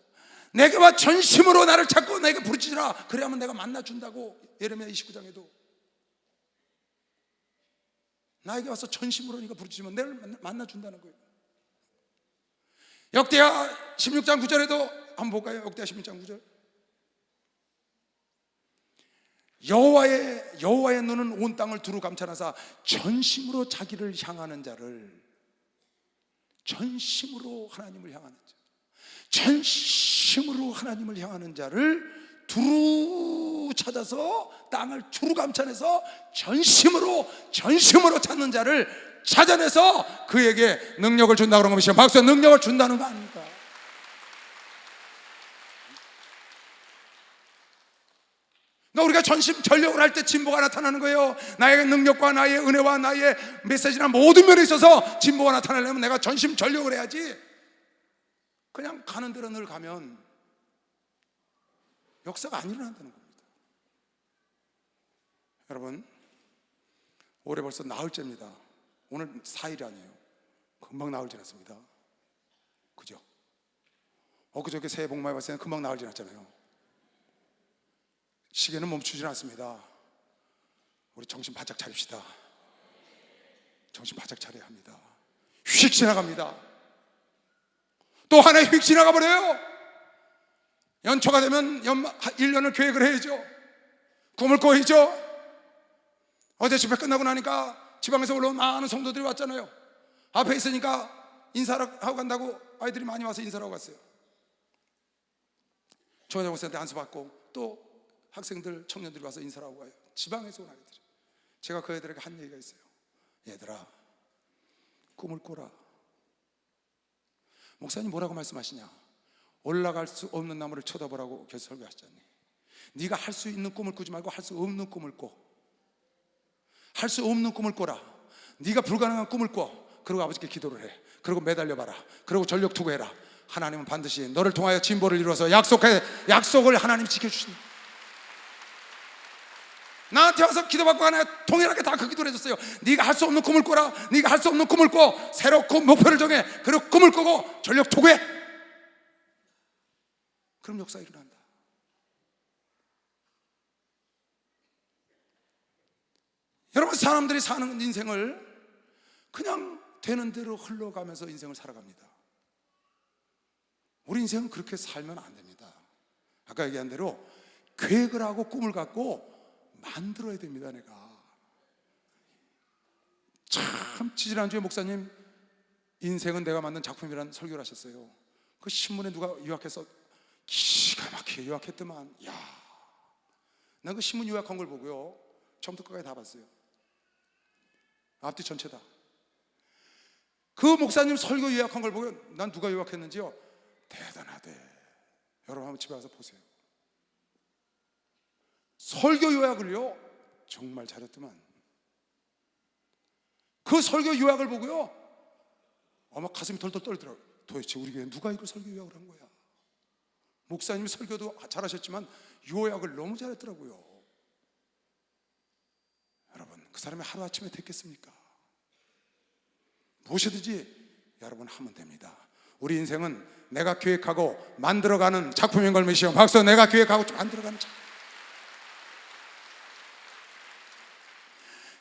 내게만 전심으로 나를 찾고 내게 부르짖으라. 그래야만 내가 만나준다고. 예레미야 29장에도 나에게 와서 전심으로 네가 부르짖으면 내를 만나준다는 거예요. 역대하 16장 9절에도 한번 볼까요? 역대하 16장 9절. 여호와의 눈은 온 땅을 두루 감찰하사 전심으로 자기를 향하는 자를, 전심으로 하나님을 향하는 자, 전심으로 하나님을 향하는 자를 두루 찾아서 땅을 두루 감찰해서 전심으로 찾는 자를 찾아내서 그에게 능력을 준다고 그런 것이죠. 박수. 능력을 준다는 거 아닙니까? 우리가 전심 전력을 할 때 진보가 나타나는 거예요. 나의 능력과 나의 은혜와 나의 메시지나 모든 면에 있어서 진보가 나타나려면 내가 전심 전력을 해야지. 그냥 가는 대로 늘 가면 역사가 안 일어난다는 겁니다. 여러분, 올해 벌써 나흘째입니다. 오늘 4일이 아니에요. 금방 나흘 지났습니다. 그죠? 엊그저께 새해 복 많이 받았을 때 금방 나흘 지났잖아요. 시계는 멈추지 않습니다. 우리 정신 바짝 차립시다. 정신 바짝 차려야 합니다. 휙 지나갑니다. 또 하나 휙 지나가 버려요. 연초가 되면 1년을 계획을 해야죠. 꿈을 꿔야죠. 어제 집회 끝나고 나니까 지방에서 올라온 많은 성도들이 왔잖아요. 앞에 있으니까 인사하고 간다고 아이들이 많이 와서 인사하고 갔어요. 조원장 목사한테 안수 받고 또 학생들, 청년들이 와서 인사를 하고 가요. 지방에서 온 아이들이. 제가 그 애들에게 한 얘기가 있어요. 얘들아, 꿈을 꿔라. 목사님 뭐라고 말씀하시냐? 올라갈 수 없는 나무를 쳐다보라고 계속 설교하시잖니. 네가 할 수 있는 꿈을 꾸지 말고 할 수 없는 꿈을 꿔. 할 수 없는 꿈을 꿔라. 네가 불가능한 꿈을 꿔. 그리고 아버지께 기도를 해. 그리고 매달려봐라. 그리고 전력 투구해라. 하나님은 반드시 너를 통하여 진보를 이루어서 약속을 하나님이 지켜주신다. 나한테 와서 기도받고 하나 동일하게 다 그 기도를 해줬어요. 네가 할 수 없는 꿈을 꿔라. 네가 할 수 없는 꿈을 꿔. 새로 목표를 정해. 그리고 꿈을 꾸고 전력 투구해. 그럼 역사가 일어난다. 여러분, 사람들이 사는 인생을 그냥 되는 대로 흘러가면서 인생을 살아갑니다. 우리 인생은 그렇게 살면 안 됩니다. 아까 얘기한 대로 계획을 하고 꿈을 갖고 만들어야 됩니다. 내가 참, 지지난주에 목사님 인생은 내가 만든 작품이라는 설교를 하셨어요. 그 신문에 누가 요약해서 기가 막히게 요약했더만, 야, 난 그 신문 요약한 걸 보고요, 처음부터 끝까지 다 봤어요. 앞뒤 전체 다. 그 목사님 설교 요약한 걸 보고 난 누가 요약했는지요, 대단하대. 여러분 한번 집에 가서 보세요. 설교 요약을요 정말 잘했더만. 그 설교 요약을 보고요 아마 가슴이 덜덜 떨더라고요. 도대체 우리 교회 누가 이걸 설교 요약을 한 거야? 목사님이 설교도 잘하셨지만 요약을 너무 잘했더라고요. 여러분, 그 사람이 하루아침에 됐겠습니까? 무엇이든지 여러분 하면 됩니다. 우리 인생은 내가 계획하고 만들어가는 작품인 걸 믿으시오. 박수. 내가 계획하고 만들어가는 작품.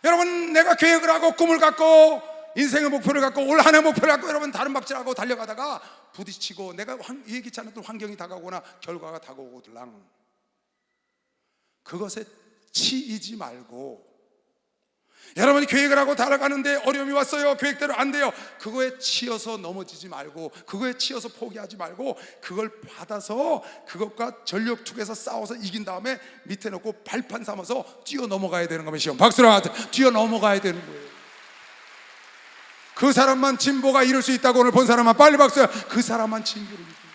여러분, 내가 계획을 하고 꿈을 갖고 인생의 목표를 갖고 올 한 해 목표를 갖고 여러분 다른 박질하고 달려가다가 부딪히고 내가 예기치 않았던 환경이 다가오거나 결과가 다가오거들랑 그것에 치이지 말고 여러분이 계획을 하고 달아가는데 어려움이 왔어요. 계획대로 안 돼요. 그거에 치여서 넘어지지 말고, 그거에 치여서 포기하지 말고, 그걸 받아서 그것과 전력 투구해서 싸워서 이긴 다음에 밑에 놓고 발판 삼아서 뛰어 넘어가야 되는 것이요. 박수랑 뛰어 넘어가야 되는 거예요. 그 사람만 진보가 이룰 수 있다고 오늘 본 사람만 빨리 박수야. 그 사람만 진보를 이루는.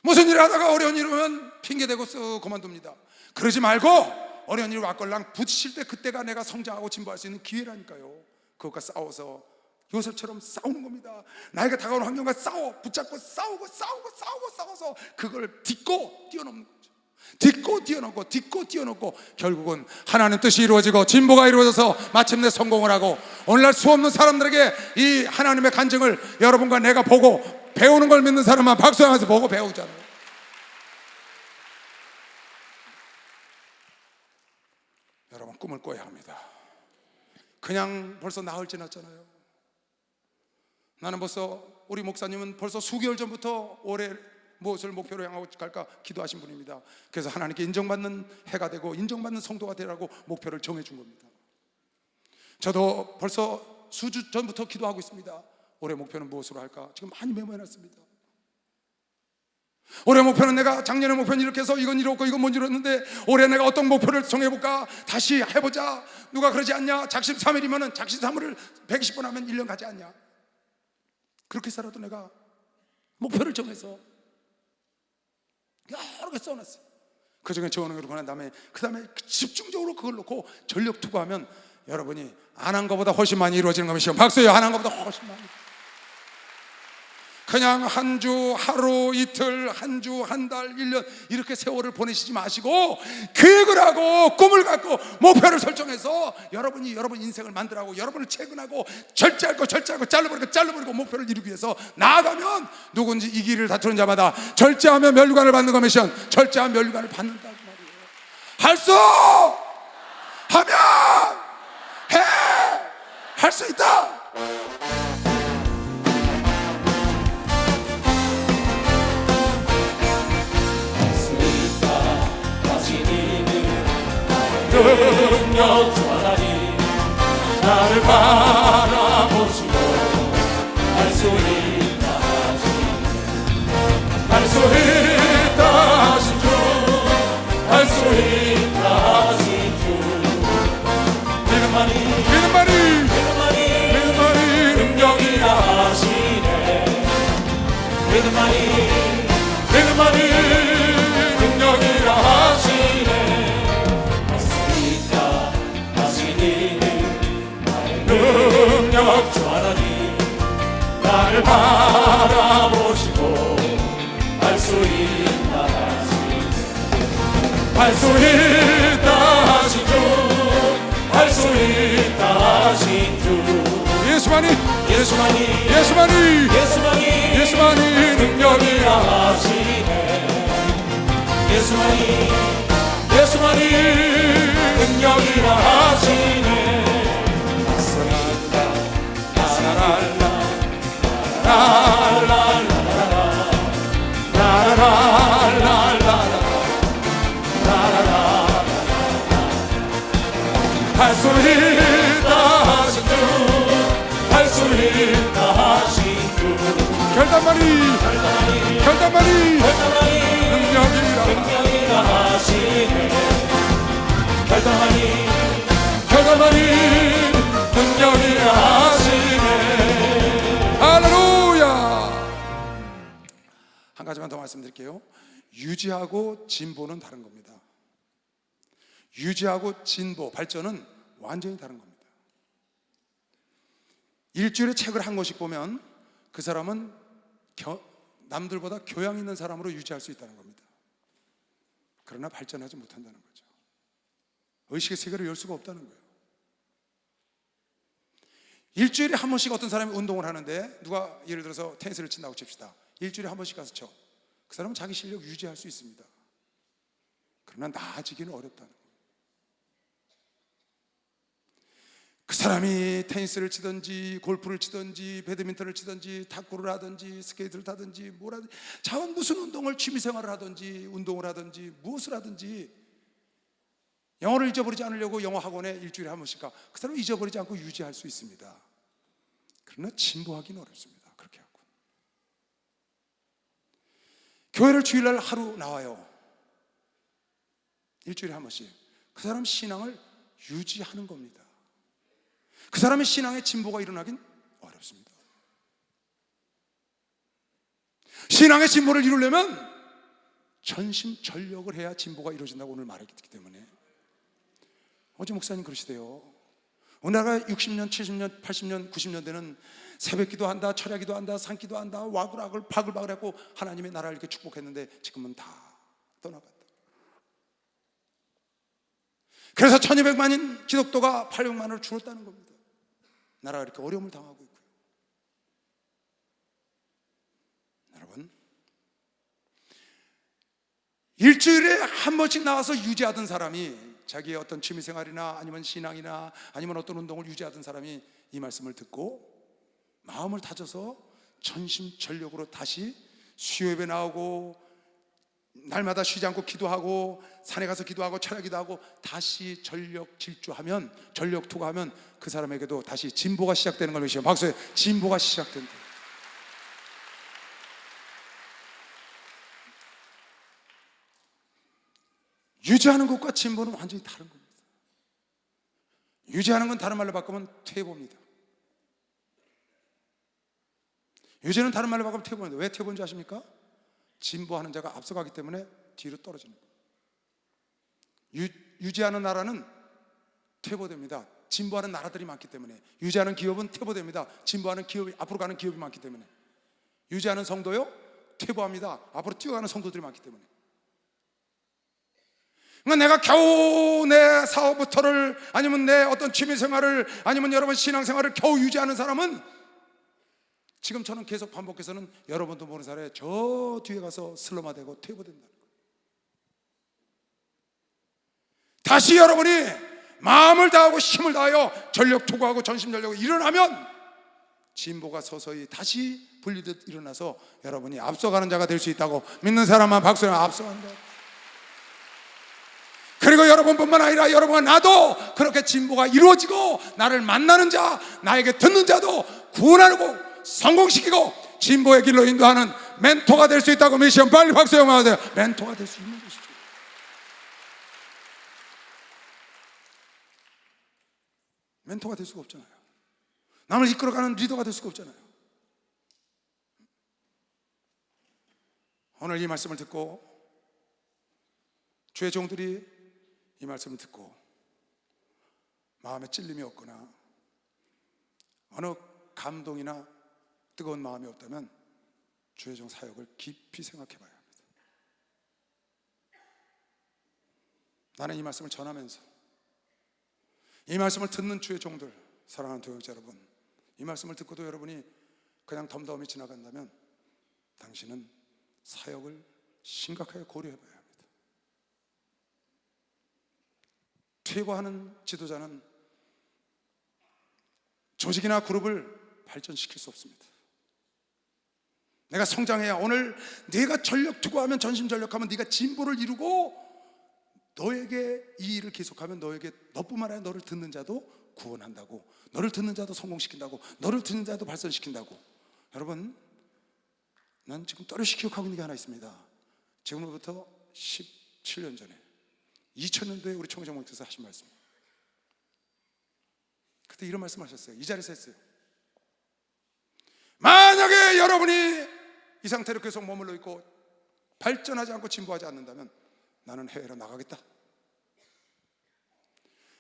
무슨 일을 하다가 어려운 일 오면 핑계대고 쓱 그만둡니다. 그러지 말고 어려운 일 왔걸랑 부딪힐 때 그때가 내가 성장하고 진보할 수 있는 기회라니까요. 그것과 싸워서 요셉처럼 싸우는 겁니다. 나에게 다가오는 환경과 싸워 붙잡고 싸워서 그걸 딛고 뛰어넘는 거죠. 딛고 뛰어넘고 결국은 하나님 뜻이 이루어지고 진보가 이루어져서 마침내 성공을 하고, 오늘날 수없는 사람들에게 이 하나님의 간증을 여러분과 내가 보고 배우는 걸 믿는 사람만 박수하면서 보고 배우잖아요. 여러분, 꿈을 꿔야 합니다. 그냥 벌써 나흘 지났잖아요. 나는 벌써, 우리 목사님은 벌써 수개월 전부터 올해 무엇을 목표로 향하고 갈까 기도하신 분입니다. 그래서 하나님께 인정받는 해가 되고 인정받는 성도가 되라고 목표를 정해준 겁니다. 저도 벌써 수주 전부터 기도하고 있습니다. 올해 목표는 무엇으로 할까? 지금 많이 메모해놨습니다. 올해 목표는, 내가 작년에 목표는 이렇게 해서 이건 이뤘고 이건 못 이뤘는데 올해 내가 어떤 목표를 정해볼까? 다시 해보자. 누가 그러지 않냐? 작심 3일이면 작심 3일을 120번 하면 1년 가지 않냐? 그렇게 살아도 내가 목표를 정해서 여러 개 써놨어요. 그 중에 정하는 걸 한 다음에 그 다음에 집중적으로 그걸 놓고 전력 투구하면 여러분이 안 한 것보다 훨씬 많이 이루어지는 것이요. 박수요. 안 한 것보다 훨씬 많이. 그냥 한 주, 하루, 이틀, 한 주, 한 달, 1년 이렇게 세월을 보내시지 마시고 계획을 하고 꿈을 갖고 목표를 설정해서 여러분이 여러분 인생을 만들라고, 여러분을 채근하고 절제할 거 절제하고 잘라버리고 목표를 이루기 위해서 나아가면 누군지 이 길을 다투는 자마다 절제하며 면류관을 받는 거미션, 절제하며 면류관을 받는다고 말이에요. 할 수 하면 해! 할 수 있다! 능력 주 하나님 나를 바라보시고 할 수 있다 하신 주 할 수 있다 하신 주 믿음만이 능력이라 하시네. 믿음만이 능력이라 하시네. 능력 주 하나님 나를 바라보시고 할 수 있다 하신 주 할 수 있다 하신 주 예수만이 능력이라 하시네. 예수만이 능력이라 하시네. 할 수 있다 하신 주 할 수 있다 하신 주 결단만이 능력이라 하시네. 결단만이 능력이라 하시네. 할렐루야. 한 가지만 더 말씀드릴게요. 유지하고 진보는 다른 겁니다. 유지하고 진보, 발전은 완전히 다른 겁니다. 일주일에 책을 한 권씩 보면 그 사람은 남들보다 교양 있는 사람으로 유지할 수 있다는 겁니다. 그러나 발전하지 못한다는 거죠. 의식의 세계를 열 수가 없다는 거예요. 일주일에 한 번씩 어떤 사람이 운동을 하는데, 누가 예를 들어서 테니스를 친다고 칩시다. 일주일에 한 번씩 가서 쳐. 그 사람은 자기 실력 유지할 수 있습니다. 그러나 나아지기는 어렵다는 거예요. 그 사람이 테니스를 치든지 골프를 치든지 배드민턴을 치든지 탁구를 하든지 스케이트를 타든지 뭘 하든지 자원 무슨 운동을 취미생활을 하든지 운동을 하든지 무엇을 하든지 영어를 잊어버리지 않으려고 영어 학원에 일주일에 한 번씩 가. 그 사람은 잊어버리지 않고 유지할 수 있습니다. 그러나 진보하기는 어렵습니다. 그렇게 하고 교회를 주일날 하루 나와요. 일주일에 한 번씩. 그 사람 신앙을 유지하는 겁니다. 그 사람의 신앙에 진보가 일어나긴 어렵습니다. 신앙의 진보를 이루려면 전심전력을 해야 진보가 이루어진다고 오늘 말했기 때문에 어제 목사님 그러시대요. 우리나라가 60년, 70년, 80년, 90년대는 새벽기도 한다, 철야기도 한다, 산기도 한다, 와글와글 바글바글 했고 하나님의 나라를 이렇게 축복했는데 지금은 다 떠나갔다. 그래서 1200만인 기독도가 800만으로 줄었다는 겁니다. 나라가 이렇게 어려움을 당하고 있고요. 여러분, 일주일에 한 번씩 나와서 유지하던 사람이 자기의 어떤 취미생활이나 아니면 신앙이나 아니면 어떤 운동을 유지하던 사람이 이 말씀을 듣고 마음을 다져서 전심전력으로 다시 수요예배 나오고 날마다 쉬지 않고 기도하고 산에 가서 기도하고 철야 기도하고 다시 전력 질주하면 전력 투구하면 그 사람에게도 다시 진보가 시작되는 걸 믿으시죠. 박수에 진보가 시작된다. 유지하는 것과 진보는 완전히 다른 겁니다. 유지하는 건 다른 말로 바꾸면 퇴보입니다. 유지는 다른 말로 바꾸면 퇴보입니다. 왜 퇴보인지 아십니까? 진보하는 자가 앞서가기 때문에 뒤로 떨어지는 거예요. 유지하는 나라는 퇴보됩니다. 진보하는 나라들이 많기 때문에. 유지하는 기업은 퇴보됩니다. 진보하는 기업이 앞으로 가는 기업이 많기 때문에. 유지하는 성도요 퇴보합니다. 앞으로 뛰어가는 성도들이 많기 때문에. 그러니까 내가 겨우 내 사업부터를 아니면 내 어떤 취미생활을 아니면 여러분 신앙생활을 겨우 유지하는 사람은 지금 저는 계속 반복해서는 여러분도 모르는 사람에 저 뒤에 가서 슬럼화되고 퇴보된다는 거예요. 다시 여러분이 마음을 다하고 힘을 다하여 전력 투구하고 전심전력으로 일어나면 진보가 서서히 다시 분리듯 일어나서 여러분이 앞서가는 자가 될 수 있다고 믿는 사람만 박수로 앞서간다. 그리고 여러분뿐만 아니라 여러분과 나도 그렇게 진보가 이루어지고 나를 만나는 자, 나에게 듣는 자도 구원하고 성공시키고 진보의 길로 인도하는 멘토가 될 수 있다고 믿으시면 빨리 박수 영화하세요. 멘토가 될 수 있는 것이죠. 멘토가 될 수가 없잖아요. 남을 이끌어가는 리더가 될 수가 없잖아요. 오늘 이 말씀을 듣고 주의 종들이 이 말씀을 듣고 마음에 찔림이 없거나 어느 감동이나 뜨거운 마음이 없다면 주의 종 사역을 깊이 생각해 봐야 합니다. 나는 이 말씀을 전하면서 이 말씀을 듣는 주의 종들, 사랑하는 동역자 여러분, 이 말씀을 듣고도 여러분이 그냥 덤덤히 지나간다면 당신은 사역을 심각하게 고려해 봐야 합니다. 퇴보하는 지도자는 조직이나 그룹을 발전시킬 수 없습니다. 내가 성장해야, 오늘 네가 전력 투구하면 전심전력하면 네가 진보를 이루고 너에게 이 일을 계속하면 너에게 너뿐만 아니라 너를 듣는 자도 구원한다고, 너를 듣는 자도 성공시킨다고, 너를 듣는 자도 발전시킨다고. 여러분, 난 지금 또렷이 기억하고 있는 게 하나 있습니다. 지금으로부터 17년 전에 2000년도에 우리 총회장님께서 하신 말씀, 그때 이런 말씀 하셨어요. 이 자리에서 했어요. 만약에 여러분이 이 상태로 계속 머물러 있고 발전하지 않고 진보하지 않는다면 나는 해외로 나가겠다.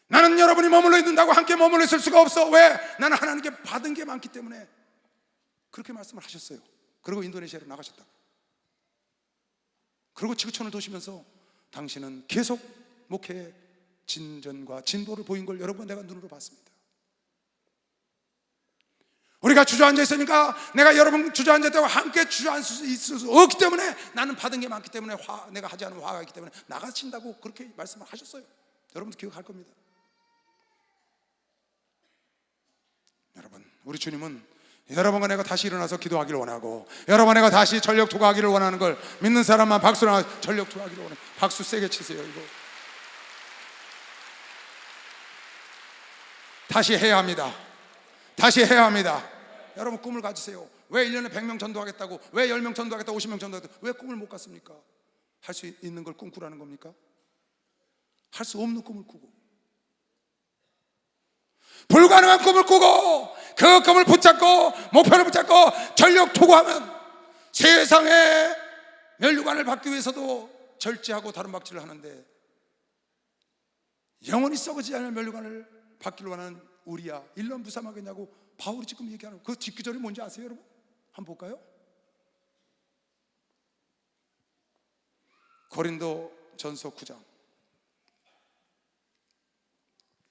나는 여러분이 머물러 있는다고 함께 머물러 있을 수가 없어. 왜? 나는 하나님께 받은 게 많기 때문에. 그렇게 말씀을 하셨어요. 그리고 인도네시아로 나가셨다고. 그리고 지구촌을 도시면서 당신은 계속 목회의 진전과 진보를 보인 걸 여러분 내가 눈으로 봤습니다. 우리가 주저앉아 있으니까 내가 여러분 주저앉았다고 함께 주저앉을 수 있을 수 없기 때문에, 나는 받은 게 많기 때문에, 내가 하지 않은 화가 있기 때문에 나가신다고 그렇게 말씀을 하셨어요. 여러분도 기억할 겁니다. 여러분, 우리 주님은 여러분과 내가 다시 일어나서 기도하기를 원하고, 여러분과 내가 다시 전력 투구하기를 원하는 걸 믿는 사람만 박수나 전력 투구하기를 원해요. 박수 세게 치세요. 이거 다시 해야 합니다. 다시 해야 합니다. 여러분, 꿈을 가지세요. 왜 1년에 100명 전도하겠다고, 왜 10명 전도하겠다고, 50명 전도하겠다고, 왜 꿈을 못 갔습니까? 할 수 있는 걸 꿈꾸라는 겁니까? 할 수 없는 꿈을 꾸고, 불가능한 꿈을 꾸고, 그 꿈을 붙잡고, 목표를 붙잡고 전력 투구하면 세상의 면류관을 받기 위해서도 절제하고 다름박질을 하는데, 영원히 썩어지지 않을 면류관을 받기를 원하는 우리야, 일년 무삼하겠냐고 바울이 지금 얘기하는 그 뒷구절이 뭔지 아세요, 여러분? 한번 볼까요? 고린도 전서 9장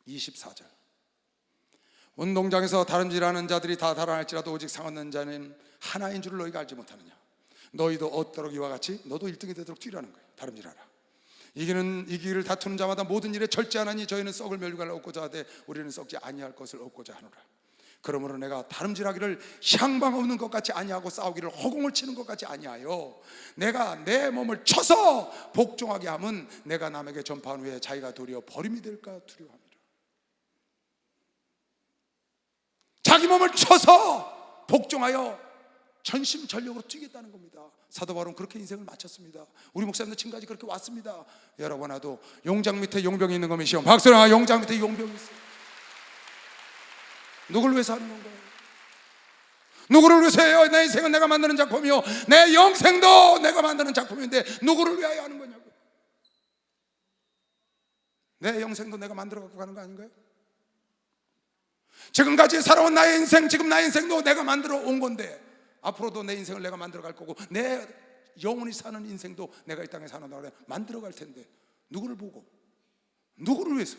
24절. 운동장에서 다름질하는 자들이 다 달아날지라도 오직 상 얻는 자는 하나인 줄을 너희가 알지 못하느냐. 너희도 얻도록 이와 같이 너도 1등이 되도록 뛰라는 거예요. 다름질하라. 이기기를 다투는 자마다 모든 일에 절제하나니 저희는 썩을 멸류관을 얻고자 하되 우리는 썩지 아니할 것을 얻고자 하노라. 그러므로 내가 다름질하기를 향방 없는 것 같이 아니하고 싸우기를 허공을 치는 것 같이 아니하여 내가 내 몸을 쳐서 복종하게 함은 내가 남에게 전파한 후에 자기가 도리어 버림이 될까 두려워합니다. 자기 몸을 쳐서 복종하여 전심전력으로 뛰겠다는 겁니다. 사도 바울은 그렇게 인생을 마쳤습니다. 우리 목사님도 지금까지 그렇게 왔습니다. 여러분, 나도 용장 밑에 용병이 있는 겁니다. 박수나 용장 밑에 용병이 있어요. 누구를 위해서 하는 건가요? 누구를 위해서 해요? 내 인생은 내가 만드는 작품이요, 내 영생도 내가 만드는 작품인데 누구를 위하여 하는 거냐고. 내 영생도 내가 만들어 갖고 가는 거 아닌가요? 지금까지 살아온 나의 인생, 지금 나의 인생도 내가 만들어 온 건데 앞으로도 내 인생을 내가 만들어 갈 거고, 내 영원히 사는 인생도 내가 이 땅에 사는 동안에 만들어 갈 텐데 누구를 보고, 누구를 위해서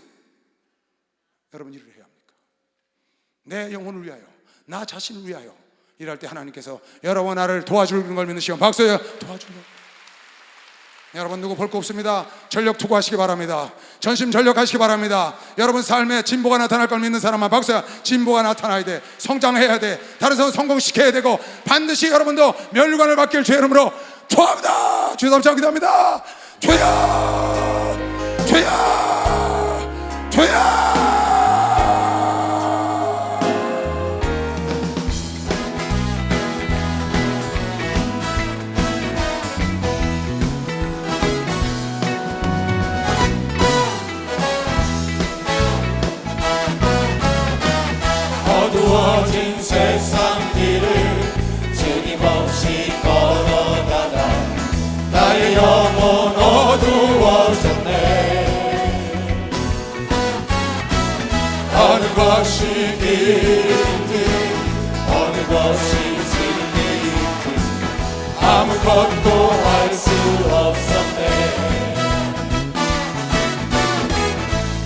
여러분 일을 해야 합니까? 내 영혼을 위하여, 나 자신을 위하여 일할 때 하나님께서 여러분 나를 도와주는 걸 믿는 시간 박수예요. 도와준다. 여러분, 누구 볼 거 없습니다. 전력 투구하시기 바랍니다. 전심 전력하시기 바랍니다. 여러분 삶에 진보가 나타날 걸 믿는 사람만 박수야. 진보가 나타나야 돼. 성장해야 돼. 다른 사람 성공시켜야 되고, 반드시 여러분도 면류관을 받길 주의 이름으로 축원합니다. 주여 감사합니다. 기도합니다. 주여, 주여, 주여. 어두워진 세상 길을 끊임없이 걸어가다 나의 영혼 어두워졌네. 어느 것이 길인지 어느 것이 진리인지 아무것도 알 수 없었네.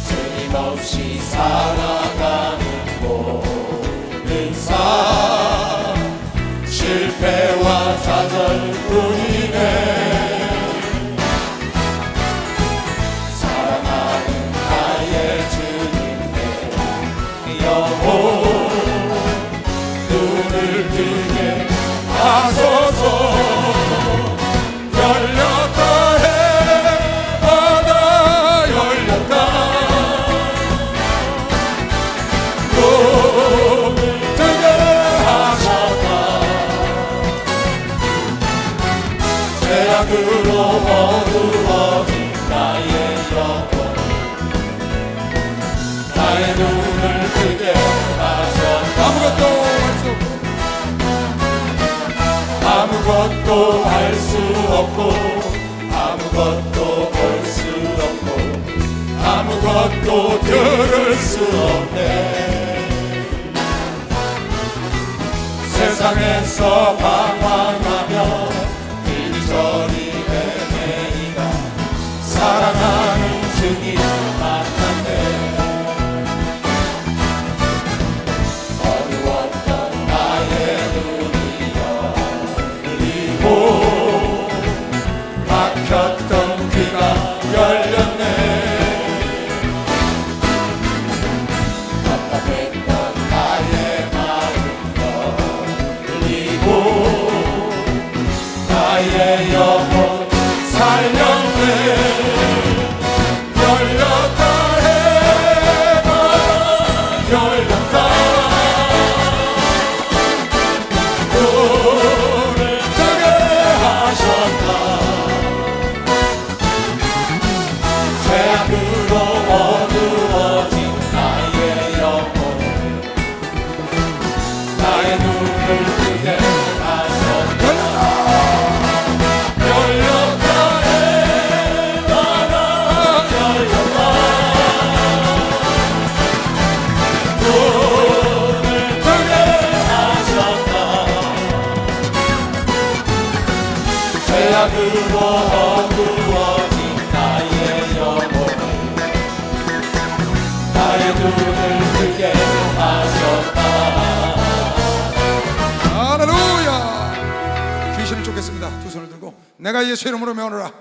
끊임없이 살아가는 모든 삶 실패와 좌절뿐이네. 사랑하는 나의 주님 내 영혼 눈을 뜨게 하소서. 열렸다 해마다 열렸다. 죄악으로 어두워진 나의 영혼 나의 눈을 뜨게 하셨다. 아무것도 할 수 없고 아무것도 볼 수 없고 아무것도 들을 수 없네. 세상에서 방황하며 이리저리 헤매이다 사랑하는 주님 만났네. 어두웠던 나의 눈이 열리고 막혔던 귀가 열렸네. 답답했던 나의 언약으로 거두어진 나의 영혼을 나의 눈을 뜨게 하셨다. 할렐루야. 귀신을 쫓겠습니다. 두 손을 들고 내가 예수 이름으로 명하노라.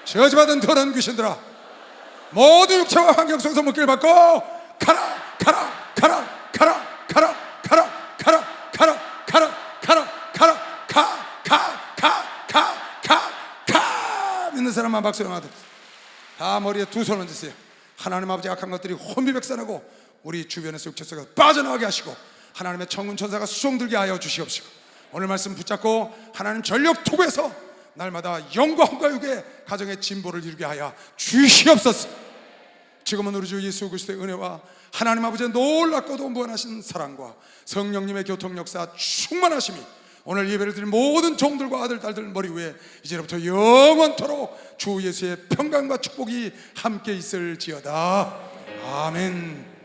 저주받은 더러운 귀신들아, 모두 육체와 환경 속에서 묶기를 받고 가라 가라 가라 가라 가라 가라 가라 가라 가라 가라 가라 가 믿는 사람만 박수를 하듯 다 머리에 두 손을 얹으세요. 하나님 아버지, 악한 것들이 혼비백산하고 우리 주변에서 육체 속에서 빠져나가게 하시고 하나님의 천군 천사가 수종들게 하여 주시옵시고, 오늘 말씀 붙잡고 하나님 전력 투구해서 날마다 영광과 육의 가정의 진보를 이루게 하여 주시옵소서. 지금은 우리 주 예수 그리스도의 은혜와 하나님 아버지의 놀랍고도 무한하신 사랑과 성령님의 교통 역사 충만하심이 오늘 예배를 드린 모든 종들과 아들 딸들 머리 위에 이제부터 영원토록 주 예수의 평강과 축복이 함께 있을지어다. 아멘.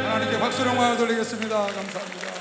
하나님께 박수를 영광을 돌리겠습니다. 감사합니다.